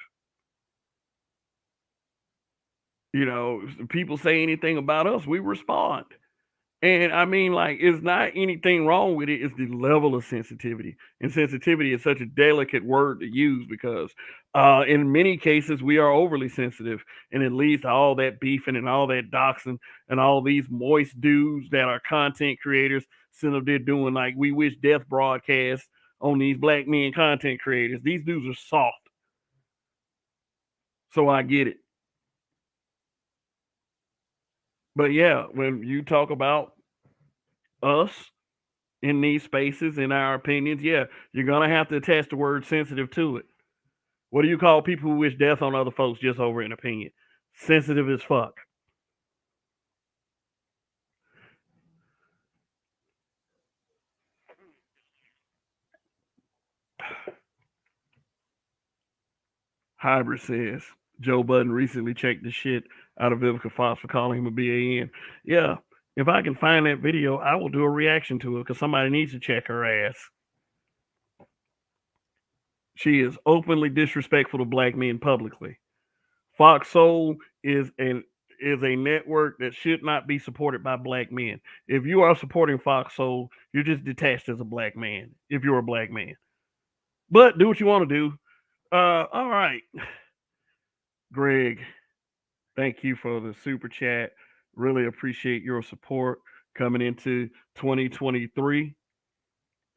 If people say anything about us, we respond. And I mean, like, it's not anything wrong with it. It's the level of sensitivity. And sensitivity is such a delicate word to use because in many cases we are overly sensitive, and it leads to all that beefing and all that doxing and all these moist dudes that are content creators sitting up there doing like we wish death broadcasts on these black men content creators. These dudes are soft. So I get it. But yeah, when you talk about us in these spaces, in our opinions, yeah, you're gonna have to attach the word sensitive to it. What do you call people who wish death on other folks just over an opinion? Sensitive as fuck. Hybrid says Joe Budden recently checked the shit out of Vivica Fox for calling him a BAN. Yeah, if I can find that video, I will do a reaction to it because somebody needs to check her ass. She is openly disrespectful to black men publicly. Fox Soul is a network that should not be supported by black men. If you are supporting Fox Soul, you're just detached as a black man. If you're a black man, but do what you want to do. All right, Greg. Thank you for the super chat. Really appreciate your support coming into 2023.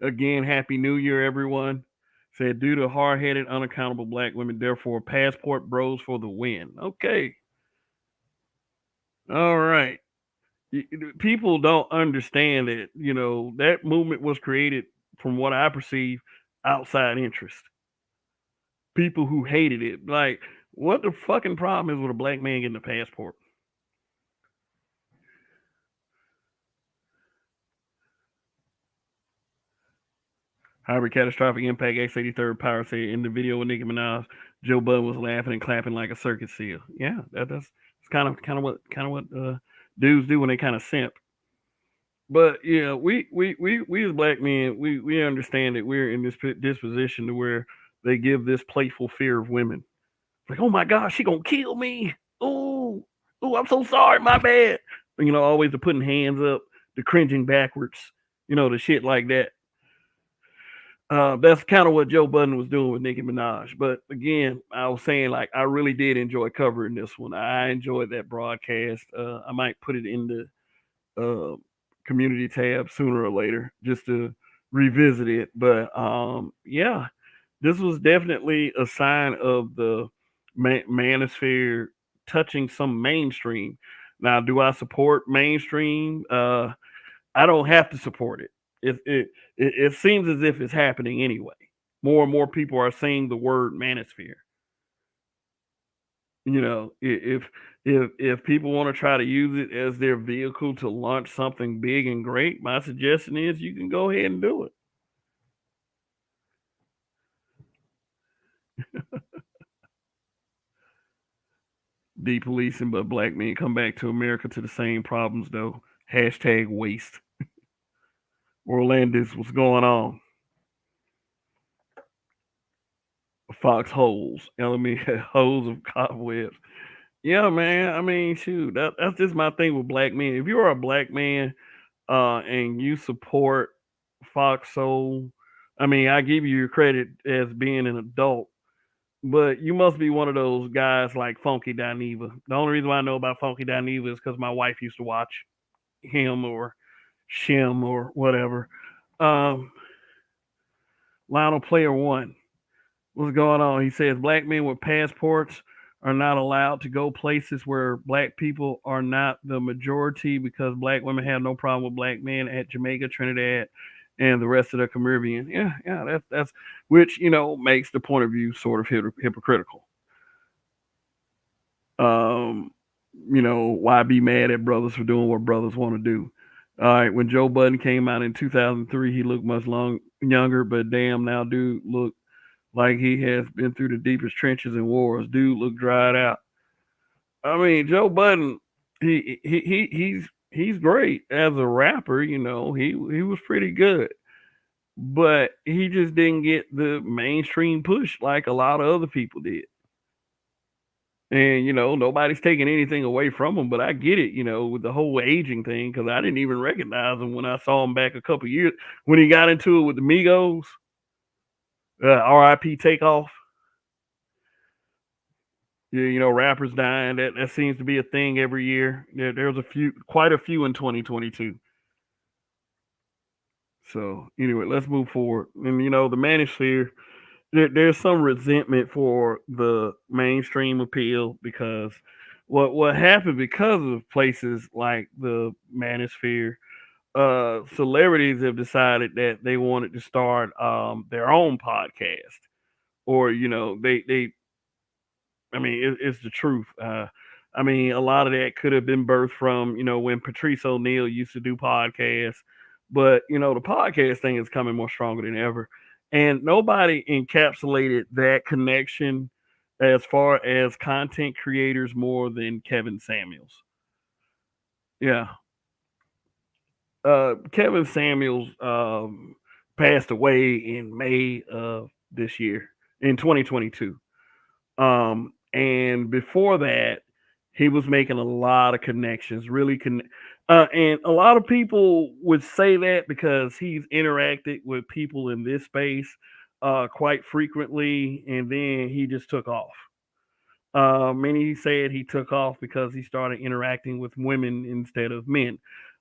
Again, Happy New Year, everyone. Said, due to hard headed, unaccountable black women, therefore, passport bros for the win. Okay. All right. People don't understand that, that movement was created, from what I perceive, outside interest. People who hated it. Like, what the fucking problem is with a black man getting a passport? However, catastrophic impact X83rd Power said in the video with Nicki Minaj, Joe Budden was laughing and clapping like a circus seal. Yeah, that's kind of what dudes do when they kind of simp. But yeah, we as black men, we understand that we're in this position to where they give this playful fear of women. Like, oh my gosh, she gonna kill me. Oh, oh, I'm so sorry, my bad. Always the putting hands up, the cringing backwards, the shit like that. That's kind of what Joe Budden was doing with Nicki Minaj. But again, I was saying, like, I really did enjoy covering this one. I enjoyed that broadcast. I might put it in the community tab sooner or later just to revisit it. But yeah, this was definitely a sign of the manosphere touching some mainstream. Now, do I support mainstream? I don't have to support it. It seems as if it's happening anyway. More and more people are saying the word manosphere. If people want to try to use it as their vehicle to launch something big and great, my suggestion is you can go ahead and do it. Depolicing, but black men come back to America to the same problems though. Hashtag waste. Orlandis, what's going on? Foxholes. Enemy holes of cobwebs. Yeah, man. I mean, shoot, that's just my thing with black men. If you're a black man and you support Foxhole, I mean, I give you your credit as being an adult, but you must be one of those guys like Funky Dineva. The only reason why I know about Funky Dineva is because my wife used to watch him or Shim or whatever. Um, Lionel Player One. What's going on? He says black men with passports are not allowed to go places where black people are not the majority because black women have no problem with black men at Jamaica, Trinidad, and the rest of the Caribbean. Yeah, that's which makes the point of view sort of hypocritical. Um, why be mad at brothers for doing what brothers want to do? All right, when Joe Budden came out in 2003, he looked much younger, but damn, now dude look like he has been through the deepest trenches and wars. Dude look dried out. I mean, Joe Budden, he's great as a rapper. He was pretty good, but he just didn't get the mainstream push like a lot of other people did. And nobody's taking anything away from him, but I get it. With the whole aging thing, because I didn't even recognize him when I saw him back a couple years when he got into it with the Migos. R.I.P. Takeoff. Yeah, rappers dying. That seems to be a thing every year. There's quite a few in 2022. So anyway, let's move forward. And the manosphere, there's some resentment for the mainstream appeal because what happened because of places like the manosphere, celebrities have decided that they wanted to start their own podcast, or they I mean, it's the truth. I mean, a lot of that could have been birthed from, when Patrice O'Neal used to do podcasts. But, the podcast thing is coming more stronger than ever. And nobody encapsulated that connection as far as content creators more than Kevin Samuels. Yeah. Kevin Samuels passed away in May of this year, in 2022. And before that, he was making a lot of connections, and a lot of people would say that because he's interacted with people in this space quite frequently, and then he just took off. Many said he took off because he started interacting with women instead of men.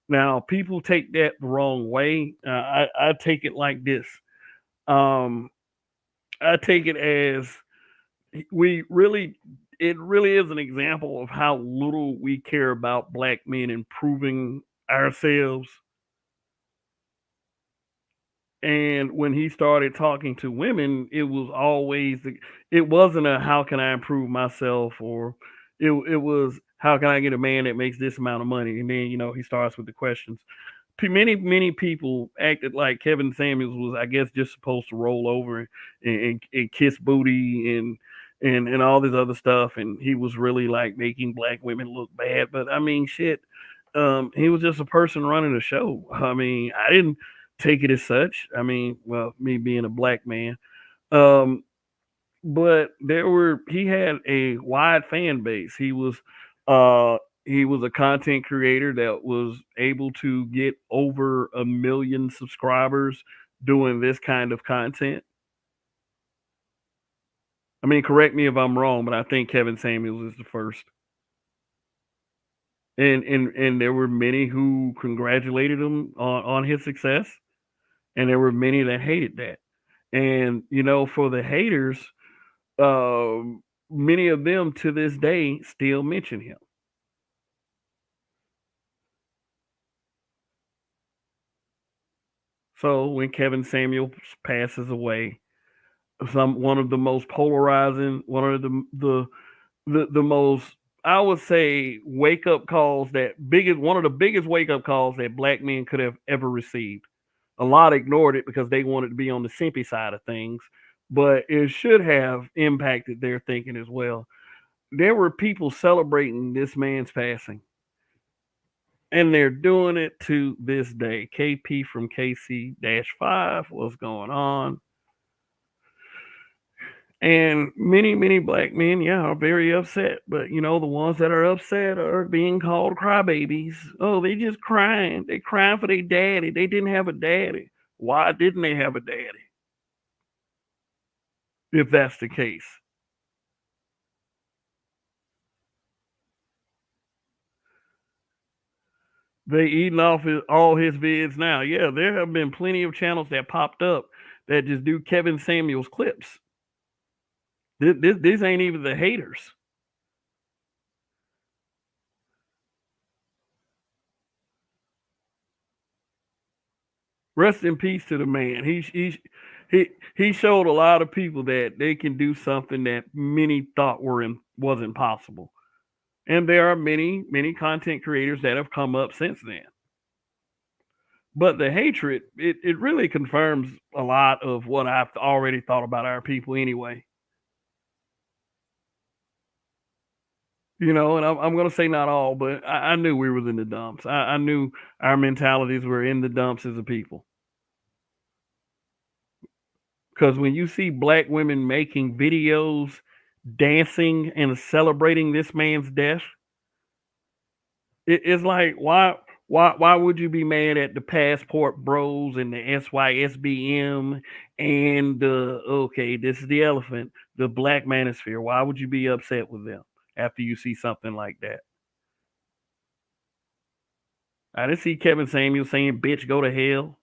Now, people take that the wrong way. I take it like this. Um, I take it as we really it really is an example of how little we care about black men improving ourselves. And when he started talking to women, it wasn't a how can I improve myself, or it was how can I get a man that makes this amount of money. And then he starts with the questions. Many people acted like Kevin Samuels was, I guess, just supposed to roll over and kiss booty and all this other stuff, and he was really like making black women look bad. But I mean, shit, he was just a person running a show. I mean, I didn't take it as such. I mean, well, me being a black man, um, but he had a wide fan base. Uh he was a content creator that was able to get over 1 million subscribers doing this kind of content. I mean, correct me if I'm wrong, but I think Kevin Samuels is the first. And there were many who congratulated him on his success, and there were many that hated that. And for the haters, many of them to this day still mention him. So when Kevin Samuels passes away, one of the most polarizing, one of the most, I would say, wake up calls one of the biggest wake up calls that black men could have ever received. A lot ignored it because they wanted to be on the simpy side of things, but it should have impacted their thinking as well. There were people celebrating this man's passing, and they're doing it to this day. KP from KC-5, what's going on? And many black men, are very upset. But the ones that are upset are being called crybabies. Oh, they just crying. They crying for their daddy. They didn't have a daddy. Why didn't they have a daddy? If that's the case. They eating off all his vids now. Yeah, there have been plenty of channels that popped up that just do Kevin Samuels clips. This ain't even the haters. Rest in peace to the man. He showed a lot of people that they can do something that many thought wasn't possible. And there are many content creators that have come up since then. But the hatred, it really confirms a lot of what I've already thought about our people anyway. And I'm going to say not all, but I knew we were in the dumps. I knew our mentalities were in the dumps as a people. Because when you see black women making videos, dancing and celebrating this man's death, it's like, why would you be mad at the Passport Bros and the SYSBM and this is the elephant, the Black Manosphere? Why would you be upset with them after you see something like that? I didn't see Kevin Samuels saying, "Bitch, go to hell."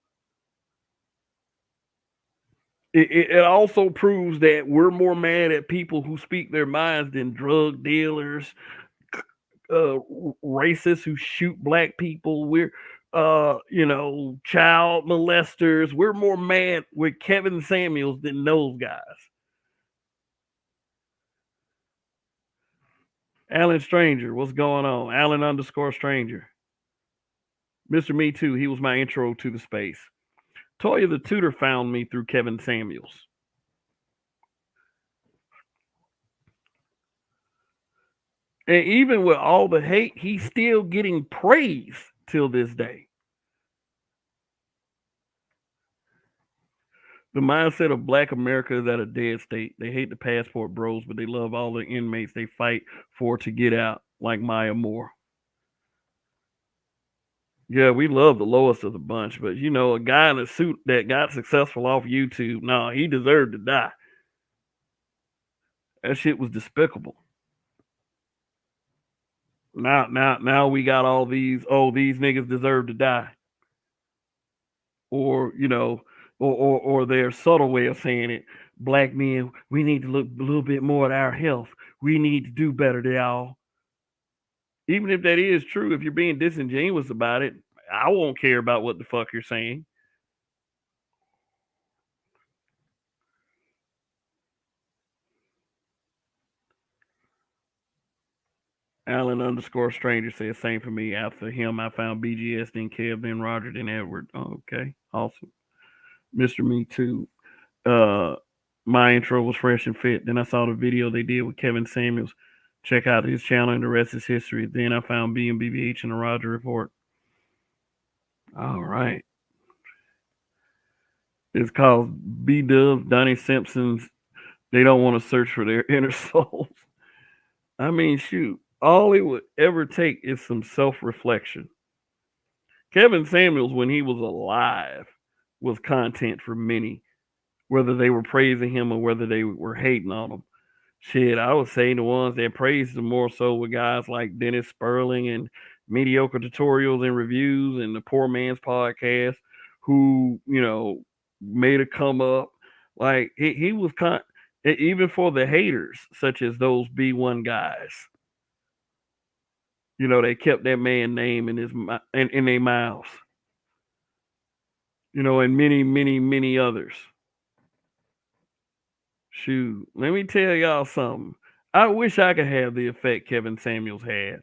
It also proves that we're more mad at people who speak their minds than drug dealers, racists who shoot black people. We're child molesters. We're more mad with Kevin Samuels than those guys. Alan Stranger, what's going on? Alan _ Stranger. Mr. Me Too, he was my intro to the space. Toya the Tutor found me through Kevin Samuels. And even with all the hate, he's still getting praise till this day. The mindset of Black America is at a dead state. They hate the Passport Bros, but they love all the inmates they fight for to get out, like Maya Moore. Yeah, we love the lowest of the bunch, but a guy in a suit that got successful off YouTube, no, he deserved to die. That shit was despicable. Now we got all these. Oh, these niggas deserve to die, or or their subtle way of saying it. Black men, we need to look a little bit more at our health. We need to do better, y'all. Even if that is true, if you're being disingenuous about it, I won't care about what the fuck you're saying. Alan _ Stranger says, same for me. After him, I found BGS, then Kev, then Roger, then Edward. Oh, okay. Awesome. Mr. Me Too. My intro was fresh and fit. Then I saw the video they did with Kevin Samuels. Check out his channel and the rest is history. Then I found B and BBH and the Roger Report. All right. It's called B Dubs, Donnie Simpson's They don't want to search for their inner souls. I mean, shoot, all it would ever take is some self reflection. Kevin Samuels, when he was alive, was content for many, whether they were praising him or whether they were hating on him. Shit, I would say the ones that praised him more so were guys like Dennis Sperling and Mediocre Tutorials and Reviews and the Poor Man's Podcast, who, made a come up. Like, he was even for the haters, such as those B1 guys. They kept that man name in their mouths. And many, many, many others. Shoot, let me tell y'all something. I wish I could have the effect Kevin Samuels had.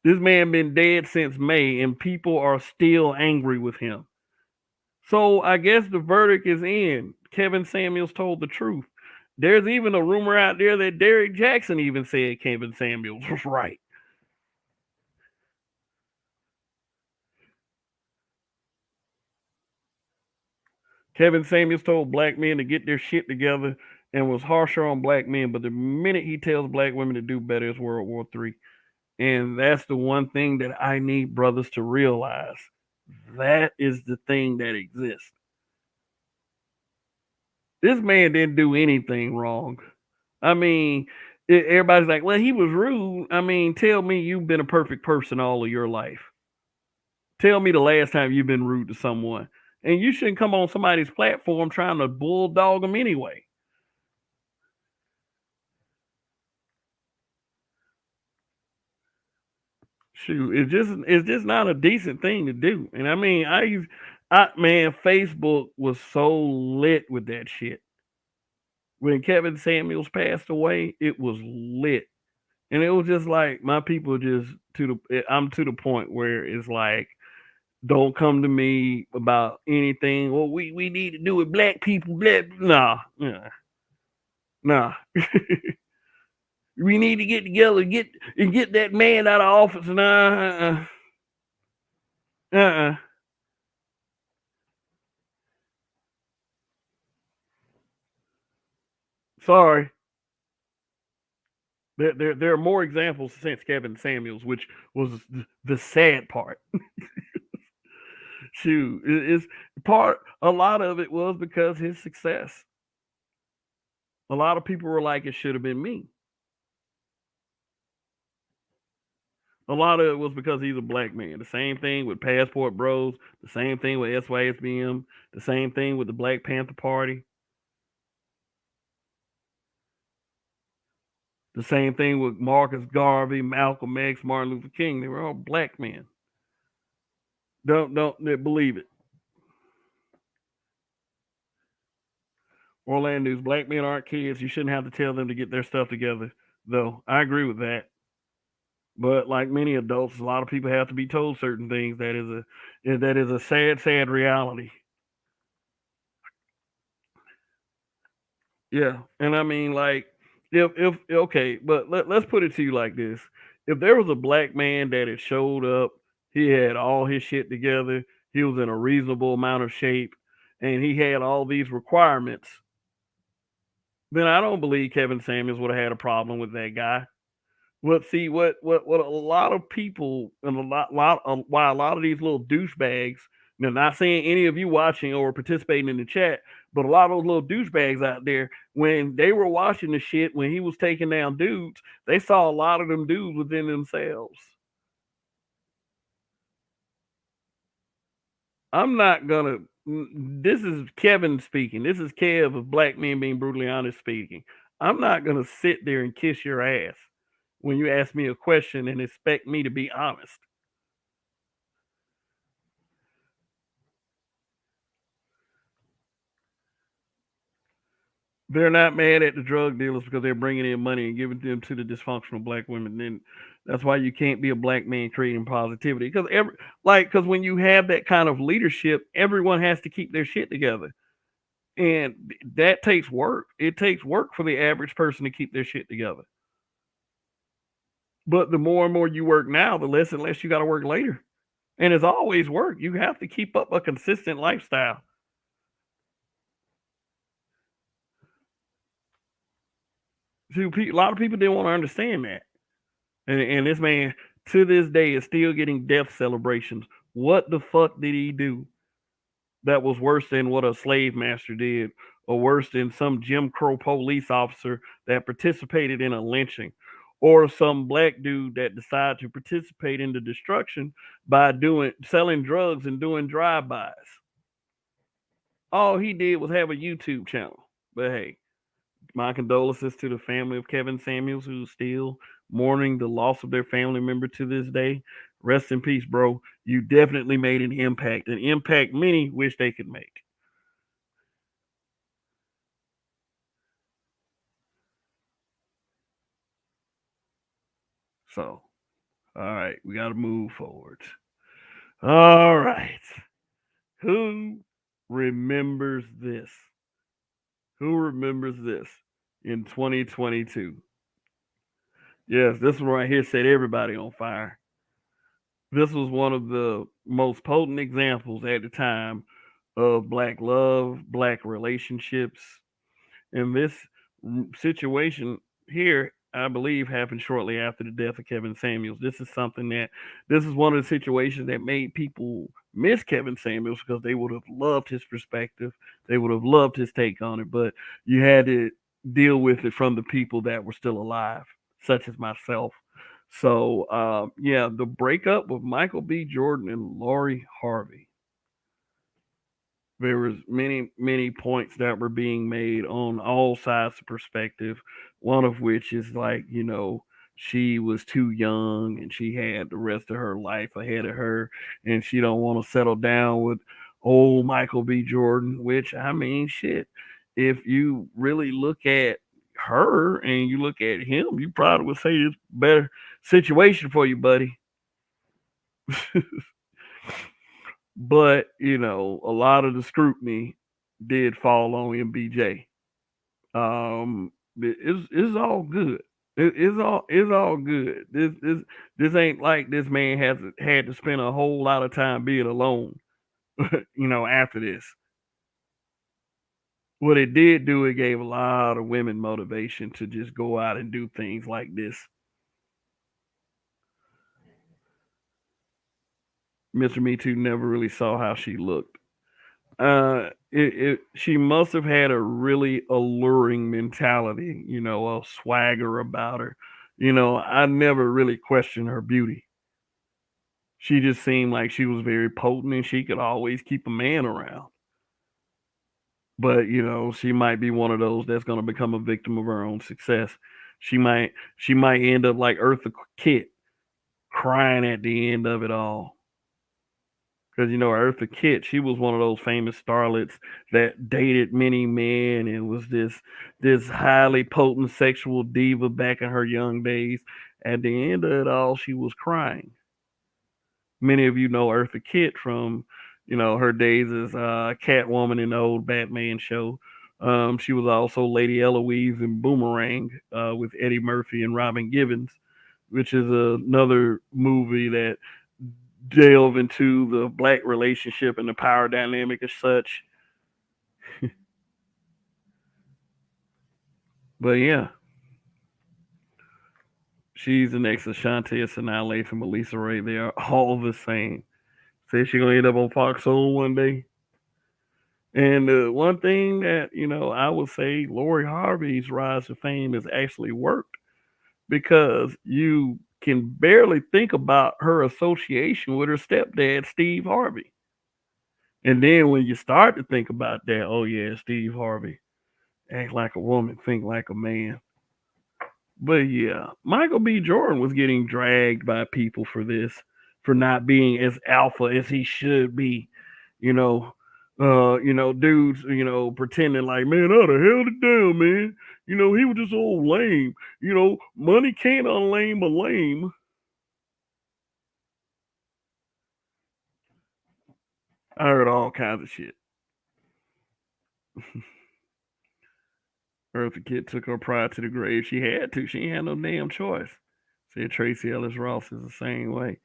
This man been dead since May, and people are still angry with him. So I guess the verdict is in. Kevin Samuels told the truth. There's even a rumor out there that Derrick Jackson even said Kevin Samuels was right. Kevin Samuels told black men to get their shit together and was harsher on black men, but the minute he tells black women to do better, it's World War III. And that's the one thing that I need brothers to realize. That is the thing that exists. This man didn't do anything wrong. I mean, everybody's like, well, he was rude. I mean, tell me you've been a perfect person all of your life. Tell me the last time you've been rude to someone. And you shouldn't come on somebody's platform trying to bulldog them anyway. Shoot, it's just not a decent thing to do. And I mean, man, Facebook was so lit with that shit. When Kevin Samuels passed away, it was lit. And it was just like my people I'm to the point where it's like, don't come to me about anything. Well, we need to do with black people. Nah. We need to get together and get that man out of office. Nah. Sorry. There are more examples since Kevin Samuels, which was the sad part. Shoot, a lot of it was because his success. A lot of people were like, it should have been me. A lot of it was because he's a black man. The same thing with Passport Bros. The same thing with SYSBM. The same thing with the Black Panther Party. The same thing with Marcus Garvey, Malcolm X, Martin Luther King. They were all black men. Don't believe it. Orlando's black men aren't kids. You shouldn't have to tell them to get their stuff together, though. I agree with that. But like many adults, a lot of people have to be told certain things. That is a sad, sad reality. Yeah, and I mean, like, if okay, but let's put it to you like this: if there was a black man that had showed up, he had all his shit together, he was in a reasonable amount of shape, and he had all these requirements, then I don't believe Kevin Samuels would have had a problem with that guy. Well, see what a lot of people and why a lot of these little douchebags. Now, not saying any of you watching or participating in the chat, but a lot of those little douchebags out there, when they were watching the shit when he was taking down dudes, they saw a lot of them dudes within themselves. I'm not gonna. This is Kevin speaking. This is Kev of Black Men Being Brutally Honest speaking. I'm not gonna sit there and kiss your ass when you ask me a question and expect me to be honest. They're not mad at the drug dealers because they're bringing in money and giving them to the dysfunctional black women. Then that's why you can't be a black man creating positivity. Because when you have that kind of leadership, everyone has to keep their shit together, and that takes work. It takes work for the average person to keep their shit together. But the more and more you work now, the less and less you got to work later. And it's always work. You have to keep up a consistent lifestyle. See, a lot of people didn't want to understand that. And this man, to this day, is still getting death celebrations. What the fuck did he do that was worse than what a slave master did, or worse than some Jim Crow police officer that participated in a lynching, or some black dude that decided to participate in the destruction by selling drugs and doing drive-bys? All he did was have a YouTube channel. But hey, my condolences to the family of Kevin Samuels, who's still mourning the loss of their family member to this day. Rest in peace, bro. You definitely made an impact many wish they could make. So, all right, we got to move forward. All right. Who remembers this? Who remembers this in 2022? Yes, this one right here set everybody on fire. This was one of the most potent examples at the time of black love, black relationships. And this situation here, I believe, happened shortly after the death of Kevin Samuels. This is one of the situations that made people miss Kevin Samuels because they would have loved his perspective. They would have loved his take on it, but you had to deal with it from the people that were still alive, such as myself. So, yeah, the breakup with Michael B. Jordan and Lori Harvey. There was many points that were being made on all sides of perspective. One of which is like, she was too young and she had the rest of her life ahead of her, and she don't want to settle down with old Michael B. Jordan. Which, I mean, shit. If you really look at her and you look at him, you probably would say it's a better situation for you, buddy. But, a lot of the scrutiny did fall on MBJ. It's all good. It's all good. This ain't like this man has had to spend a whole lot of time being alone. After this, what it did do, it gave a lot of women motivation to just go out and do things like this. Mr. Me Too never really saw how she looked. She must have had a really alluring mentality, a swagger about her. I never really questioned her beauty. She just seemed like she was very potent and she could always keep a man around. But, she might be one of those that's going to become a victim of her own success. She might end up like Eartha Kitt, crying at the end of it all. Because Eartha Kitt, she was one of those famous starlets that dated many men and was this highly potent sexual diva back in her young days. At the end of it all, she was crying. Many of you know Eartha Kitt from her days as Catwoman in the old Batman show. She was also Lady Eloise in Boomerang with Eddie Murphy and Robin Givens, which is another movie that delve into the black relationship and the power dynamic as such. But yeah, she's the next Ashanti, Sanaa Lathan, Melissa Ray. They are all the same. Say she's gonna end up on Fox Soul one day. And one thing that I would say Lori Harvey's rise to fame has actually worked, because you can barely think about her association with her stepdad, Steve Harvey. And then when you start to think about that, oh yeah, Steve Harvey, act like a woman, think like a man. But yeah, Michael B. Jordan was getting dragged by people for this, for not being as alpha as he should be. You know, dudes, pretending like, man, I'd have held it down, man. He was just old lame. Money can't unlame a lame. I heard all kinds of shit. Eartha Kitt took her pride to the grave. She had to. She ain't had no damn choice. Said Tracy Ellis Ross is the same way.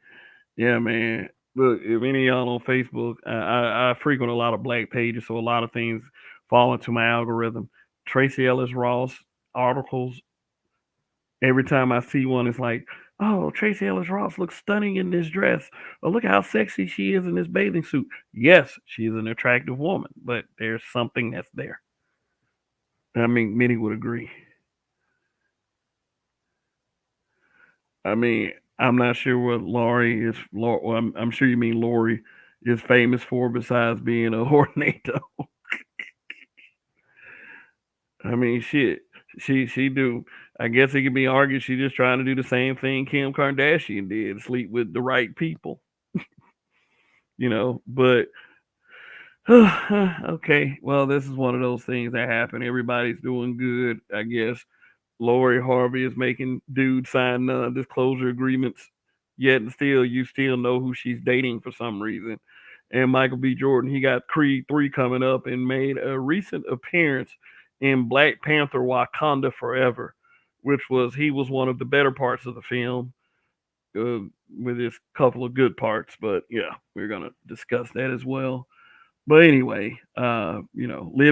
Yeah, man. Look, if any of y'all on Facebook, I frequent a lot of black pages, so a lot of things fall into my algorithm. Tracy Ellis Ross articles Every time I see one, it's like, oh, Tracy Ellis Ross looks stunning in this dress. Or look at how sexy she is in this bathing suit. Yes, she's an attractive woman, but there's something that's there. I mean, many would agree. I mean, I'm not sure what Lori is. Well, I'm sure you mean Lori is famous for besides being a hornado. I mean, shit. She do. I guess it could be argued she's just trying to do the same thing Kim Kardashian did, sleep with the right people. But okay. Well, this is one of those things that happen. Everybody's doing good, I guess. Lori Harvey is making dudes sign non-disclosure agreements, yet and still you still know who she's dating for some reason. And Michael B. Jordan, he got Creed 3 coming up and made a recent appearance in Black Panther Wakanda Forever, he was one of the better parts of the film, uh, with his couple of good parts. But yeah, we're going to discuss that as well. But anyway, live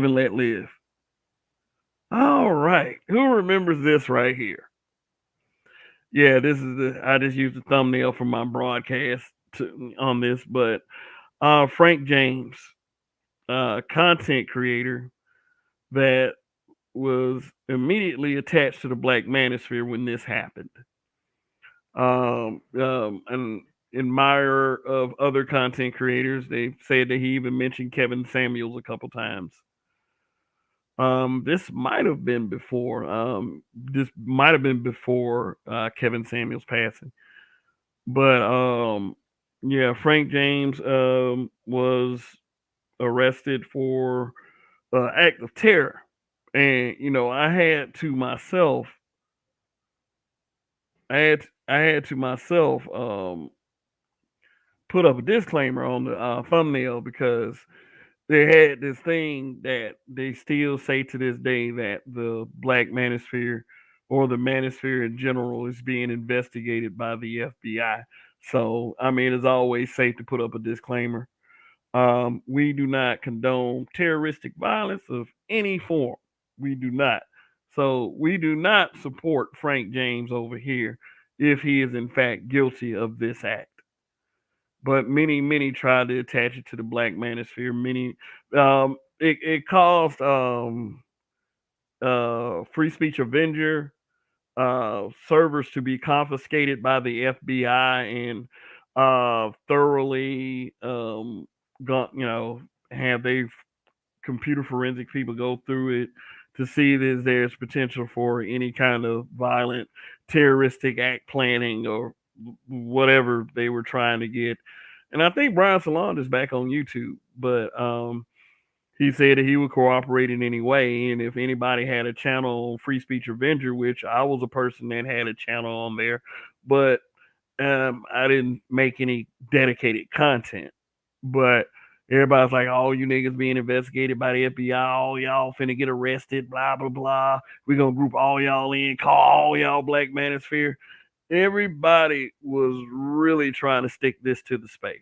and let live. All right. Who remembers this right here? Yeah, I just used the thumbnail from my broadcast on this, but Frank James, content creator that was immediately attached to the Black Manosphere when this happened. An admirer of other content creators. They said that he even mentioned Kevin Samuels a couple times. This might have been before. Kevin Samuels passing. But yeah, Frank James was arrested for act of terror, and I had to myself put up a disclaimer on the thumbnail because they had this thing that they still say to this day that the Black Manosphere or the Manosphere in general is being investigated by the FBI. So, I mean, it's always safe to put up a disclaimer. We do not condone terroristic violence of any form. We do not. So, we do not support Frank James over here if he is in fact guilty of this act. But many tried to attach it to the Black Manosphere. It caused Free Speech Avenger servers to be confiscated by the FBI and thoroughly have they computer forensic people go through it to see that there's potential for any kind of violent terroristic act planning or whatever they were trying to get. And I think Brian Salon is back on YouTube, but he said that he would cooperate in any way. And if anybody had a channel on Free Speech Avenger, which I was a person that had a channel on there, but I didn't make any dedicated content. But everybody's like, oh, you niggas being investigated by the FBI, all y'all finna get arrested, blah, blah, blah. We're gonna group all y'all in, call all y'all Black Manosphere. Everybody was really trying to stick this to the space.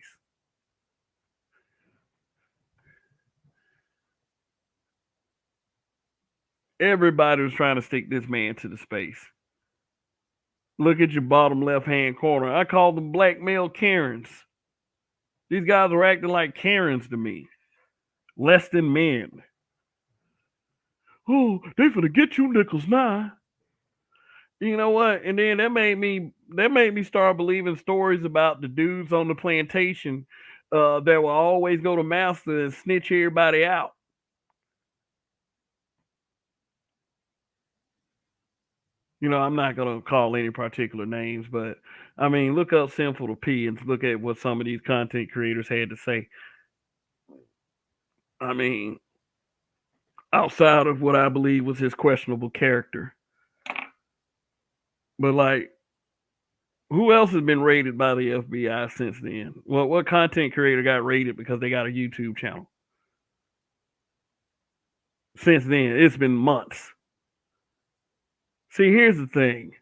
Everybody was trying to stick this man to the space. Look at your bottom left-hand corner. I call them black male Karens. These guys were acting like Karens to me. Less than men. Oh, they finna get you nickels now. You know what? And then that made me start believing stories about the dudes on the plantation that will always go to master and snitch everybody out. I'm not gonna call any particular names, but I mean, look up Sinful to P and look at what some of these content creators had to say. I mean, outside of what I believe was his questionable character. But like, who else has been raided by the FBI since then? What content creator got raided because they got a YouTube channel? Since then, it's been months. See, here's the thing.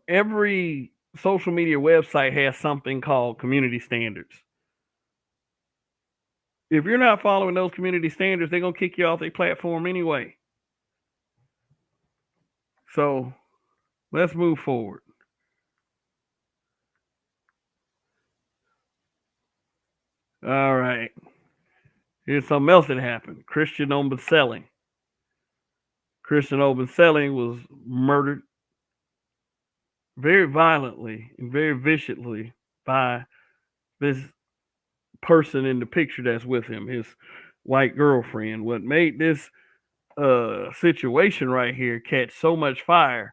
Every social media website has something called community standards. If you're not following those community standards, they're gonna kick you off their platform anyway. So Let's move forward. All right. Here's something else that happened. Christian Obumseli was murdered very violently and very viciously by this person in the picture that's with him, his white girlfriend. What made this situation right here catch so much fire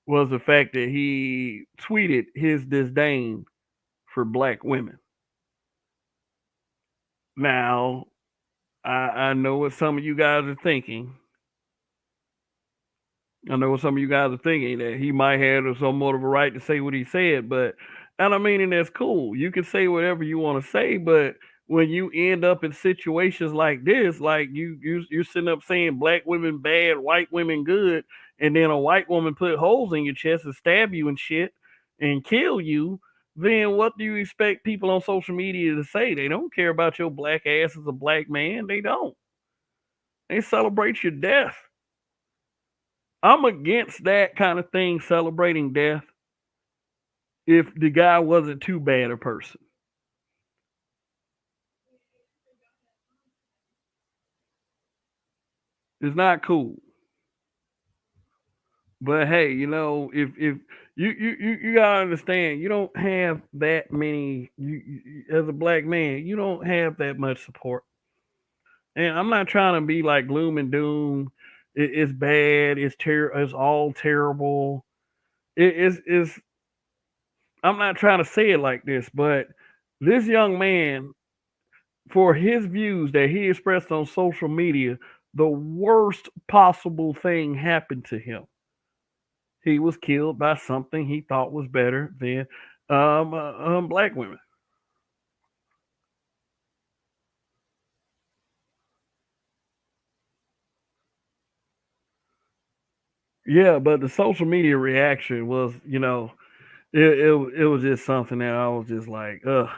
was the fact that he tweeted his disdain for black women. Now, I know what some of you guys are thinking. I know what some of you guys are thinking, that he might have somewhat of a right to say what he said, but and I mean, and that's cool. You can say whatever you want to say, but when you end up in situations like this, like you're sitting up saying black women bad, white women good, and then a white woman put holes in your chest and stab you and shit and kill you, then what do you expect people on social media to say? They don't care about your black ass as a black man. They don't. They celebrate your death. I'm against that kind of thing, celebrating death, if the guy wasn't too bad a person. It's not cool. But hey, if you gotta understand, you don't have that many. As a black man, you don't have that much support. And I'm not trying to be like gloom and doom. It's bad. It's all terrible. It's. I'm not trying to say it like this, but this young man, for his views that he expressed on social media, the worst possible thing happened to him. He was killed by something he thought was better than black women. Yeah, but the social media reaction was, it was just something that I was just like, ugh,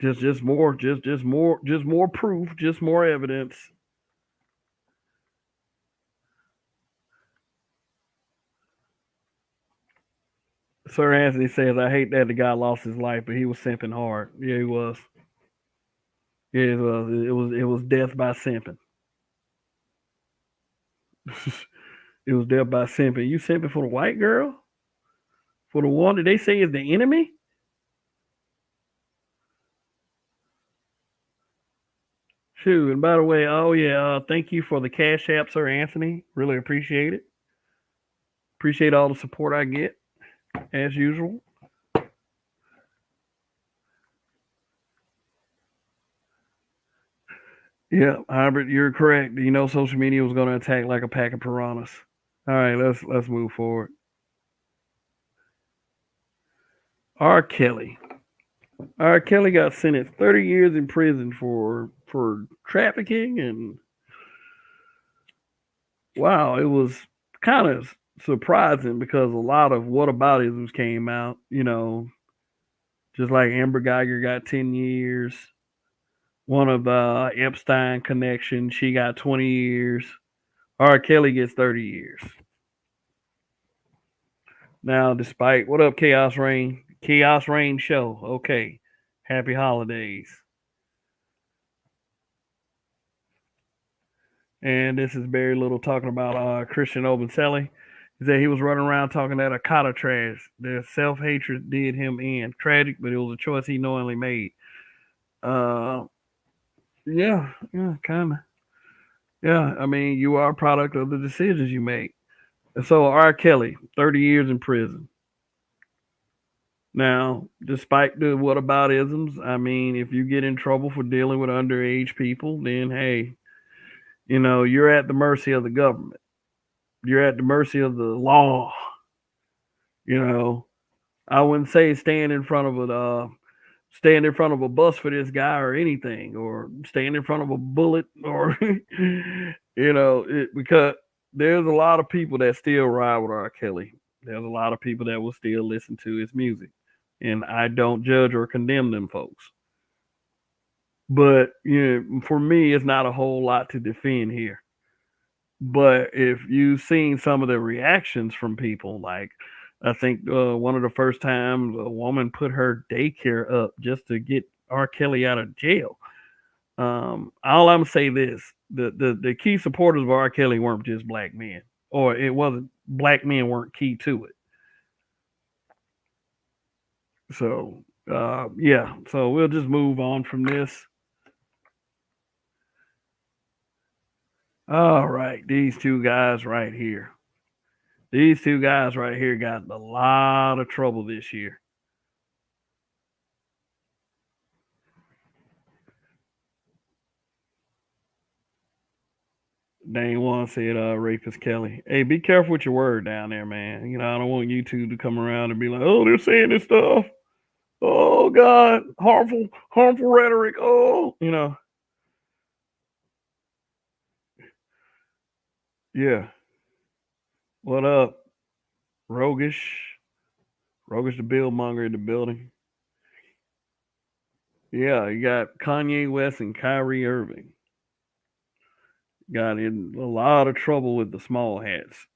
just more proof, just more evidence. Sir Anthony says, I hate that the guy lost his life, but he was simping hard. Yeah, he was. Yeah, it was. It was death by simping. It was death by simping. You simping for the white girl? For the one that they say is the enemy? Shoot, and by the way, oh yeah, thank you for the cash app, Sir Anthony. Really appreciate it. Appreciate all the support I get, as usual. Yeah, Hybrid, you're correct. You know, social media was going to attack like a pack of piranhas. All right, let's move forward. R. Kelly. R. Kelly got sentenced 30 years in prison for trafficking, and wow, it was kind of surprising because a lot of whataboutisms came out. Just like Amber Geiger got 10 years. One of the Epstein connection, she got 20 years. R. Kelly gets 30 years. Now, despite what up, Chaos Rain? Chaos Rain show. Okay. Happy holidays. And this is Barry Little talking about Christian Obumseli. He said he was running around talking that Akata trash. Their self hatred did him in. Tragic, but it was a choice he knowingly made. Uh, yeah, kind of. Yeah, I mean, you are a product of the decisions you make. And so, R. Kelly, 30 years in prison. Now, despite the whataboutisms, I mean, if you get in trouble for dealing with underage people, then hey, you're at the mercy of the government. You're at the mercy of the law. You know, I wouldn't say stand in front of a bus for this guy or anything, or stand in front of a bullet, or because there's a lot of people that still ride with R. Kelly. There's a lot of people that will still listen to his music, and I don't judge or condemn them folks. But for me, it's not a whole lot to defend here. But if you've seen some of the reactions from people, like I think one of the first times a woman put her daycare up just to get R. Kelly out of jail. All I'm say this: the key supporters of R. Kelly weren't just black men, or it wasn't black men weren't key to it. So yeah, so we'll just move on from this. All right, these two guys right here. These two guys right here got in a lot of trouble this year. Dane one said, rapist Kelly. Hey, be careful with your word down there, man. You know, I don't want YouTube to come around and be like, oh, they're saying this stuff. Oh God, harmful rhetoric. Oh, yeah. What up, Rogish? Rogish the Bill Monger in the building. Yeah, you got Kanye West and Kyrie Irving. Got in a lot of trouble with the small hats.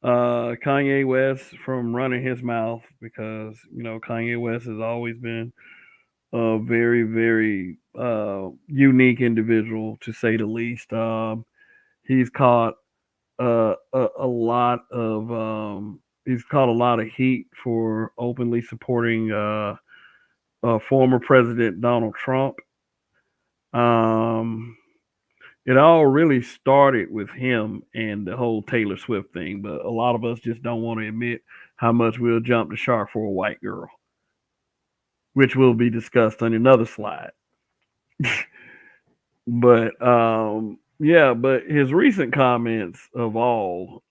Kanye West from running his mouth because Kanye West has always been a very very unique individual to say the least. He's caught a lot of he's caught a lot of heat for openly supporting former President Donald Trump. Um, it all really started with him and the whole Taylor Swift thing, but a lot of us just don't want to admit how much we'll jump the shark for a white girl, which will be discussed on another slide. But yeah, but his recent comments of all,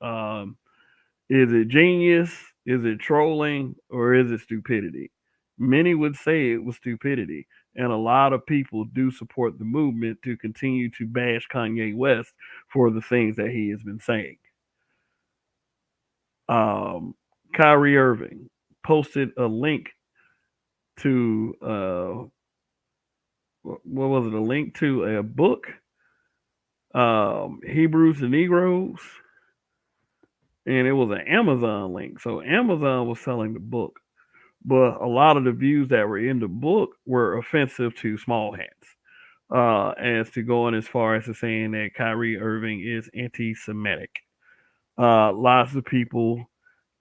is it genius? Is it trolling? Or is it stupidity? Many would say it was stupidity. And a lot of people do support the movement to continue to bash Kanye West for the things that he has been saying. Um, Kyrie Irving posted a link to what was it? A link to a book, Hebrews and Negroes, and it was an Amazon link. So Amazon was selling the book, but a lot of the views that were in the book were offensive to small hats. As to going as far as to saying that Kyrie Irving is anti-Semitic. Lots of people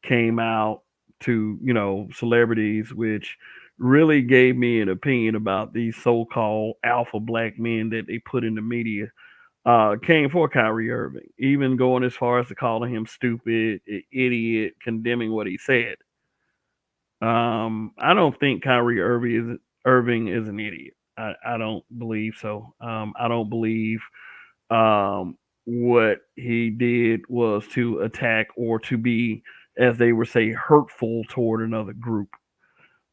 came out to, celebrities, which really gave me an opinion about these so-called alpha black men that they put in the media. Came for Kyrie Irving, even going as far as to calling him stupid, idiot, condemning what he said. I don't think Irving is an idiot. I don't believe so. I don't believe what he did was to attack or to be, as they would say, hurtful toward another group.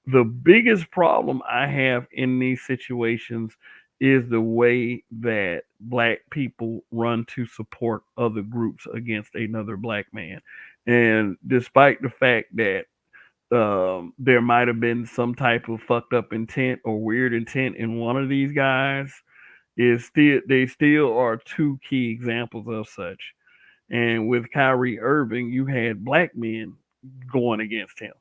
The biggest problem I have in these situations is the way that black people run to support other groups against another black man. And despite the fact that there might have been some type of fucked up intent or weird intent in one of these guys, is still they still are two key examples of such. And with Kyrie Irving, you had black men going against him.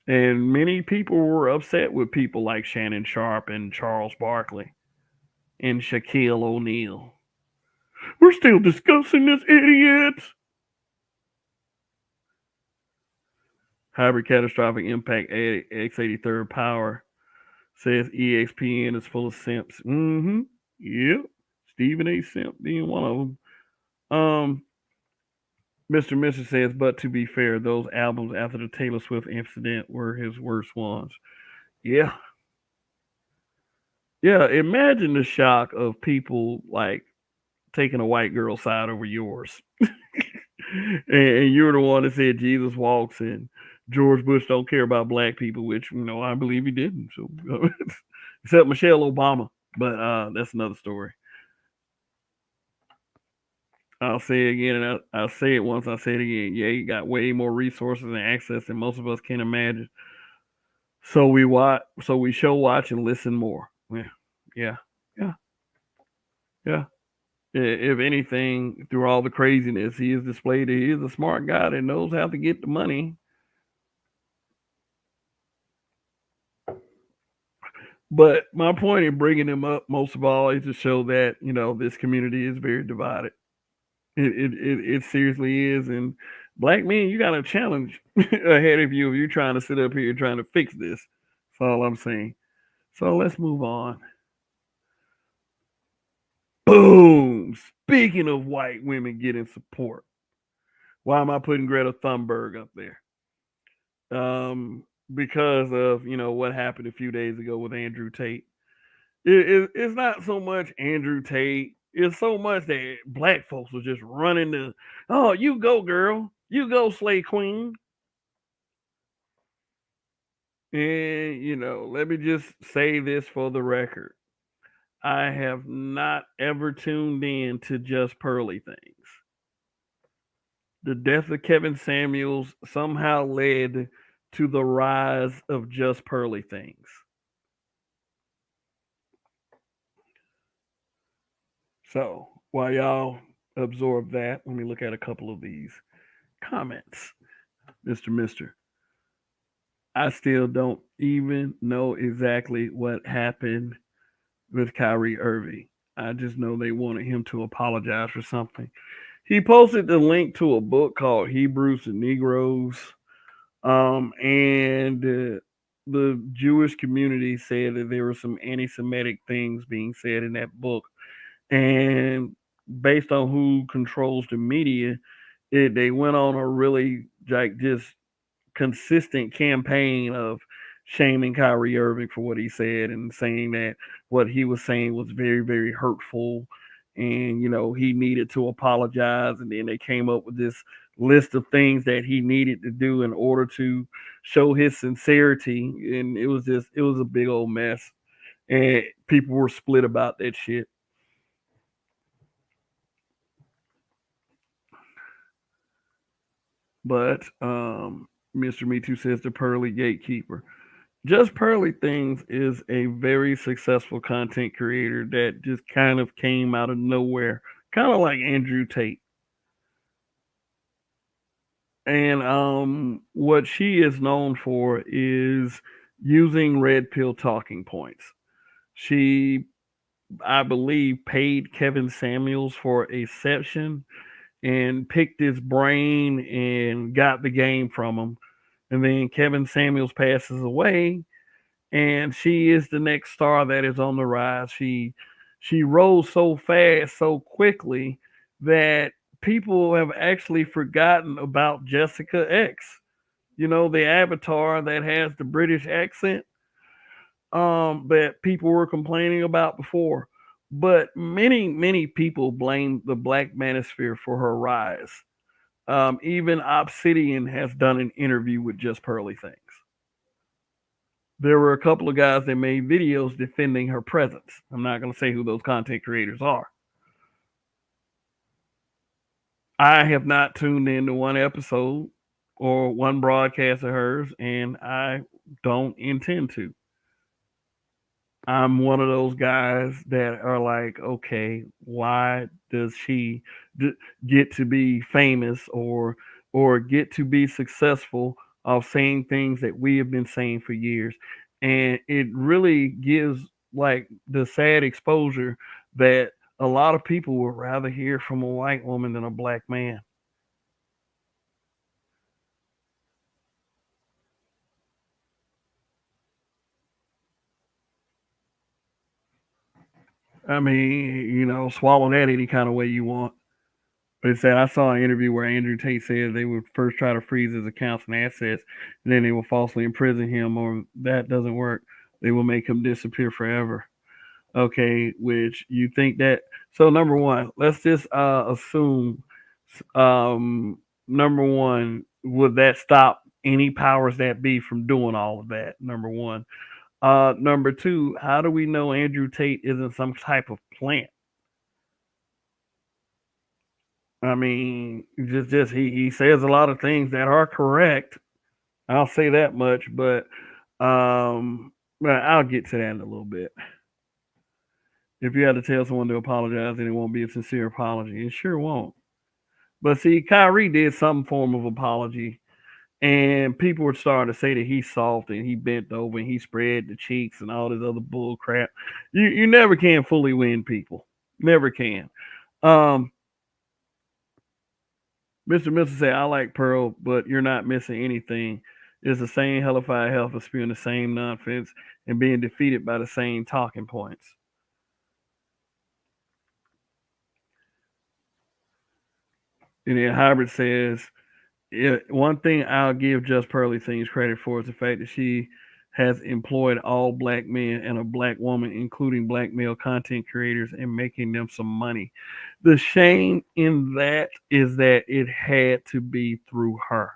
And many people were upset with people like Shannon Sharp and Charles Barkley and Shaquille O'Neal. We're still discussing this idiot. Hybrid catastrophic impact X83rd power says EXPN is full of simps. Mm-hmm. Yep. Stephen A. Simp being one of them. Mr. Mister says, but to be fair, those albums after the Taylor Swift incident were his worst ones. Yeah. Yeah. Imagine the shock of people like taking a white girl's side over yours. And you're the one that said Jesus walks and George Bush don't care about black people, which I believe he didn't. So except Michelle Obama, but that's another story. I'll say it again, and I'll say it once. I say it again. Yeah, you got way more resources and access than most of us can imagine. So we watch, so we show, watch, and listen more. Yeah, yeah, yeah, yeah, If anything, through all the craziness, he has displayed that he is a smart guy that knows how to get the money. But my point in bringing him up most of all is to show that this community is very divided. It seriously is, and black men, you got a challenge ahead of you if you're trying to sit up here trying to fix this. That's all I'm saying. So let's move on. Boom. Speaking of white women getting support, why am I putting Greta Thunberg up there? Because of what happened a few days ago with Andrew Tate. It's not so much Andrew Tate. It's so much that black folks were just running the, oh, you go, girl. You go, slay queen. And, let me just say this for the record. I have not ever tuned in to just Pearly things. The death of Kevin Samuels somehow led to the rise of just Pearly things. So while y'all absorb that, let me look at a couple of these comments. Mr. I still don't even know exactly what happened with Kyrie Irving. I just know they wanted him to apologize for something. He posted the link to a book called Hebrews and Negroes. And the Jewish community said that there were some anti Semitic things being said in that book. And based on who controls the media, they went on a really just consistent campaign of shaming Kyrie Irving for what he said and saying that what he was saying was very, very hurtful. And, he needed to apologize. And then they came up with this list of things that he needed to do in order to show his sincerity. And it was a big old mess. And people were split about that shit. But Mr. Me Too says the Pearly Gatekeeper. Just Pearly Things is a very successful content creator that just kind of came out of nowhere, kind of like Andrew Tate. And what she is known for is using red pill talking points. She, I believe, paid Kevin Samuels for a session and picked his brain and got the game from him. And then Kevin Samuels passes away, and she is the next star that is on the rise. She rose so fast, so quickly that people have actually forgotten about Jessica X. The avatar that has the British accent that people were complaining about before. But many, many people blame the Black Manosphere for her rise. Even Obsidian has done an interview with Just Pearly Things. There were a couple of guys that made videos defending her presence. I'm not going to say who those content creators are. I have not tuned into one episode or one broadcast of hers, and I don't intend to. I'm one of those guys that are like, okay, why does she get to be famous or get to be successful of saying things that we have been saying for years? And it really gives like the sad exposure that a lot of people would rather hear from a white woman than a black man. I mean, swallow that any kind of way you want. But it said I saw an interview where Andrew Tate said they would first try to freeze his accounts and assets, and then they will falsely imprison him, or that doesn't work. They will make him disappear forever. Okay, which you think that? So number one, let's just assume. Number one, would that stop any powers that be from doing all of that? Number one. Number two, how do we know Andrew Tate isn't some type of plant? I mean, just he says a lot of things that are correct. I'll say that much, but I'll get to that in a little bit. If you had to tell someone to apologize, then it won't be a sincere apology. It sure won't. But see, Kyrie did some form of apology, and people were starting to say that he's soft and he bent over and he spread the cheeks and all this other bull crap. You never can fully win people. Never can. Um, Mr. Miller said, I like Pearl, but you're not missing anything. It's the same hellified hell for spewing the same nonsense and being defeated by the same talking points. And then Hybrid says, one thing I'll give Just Pearly things credit for is the fact that she has employed all black men and a black woman, including black male content creators, and making them some money. The shame in that is that it had to be through her.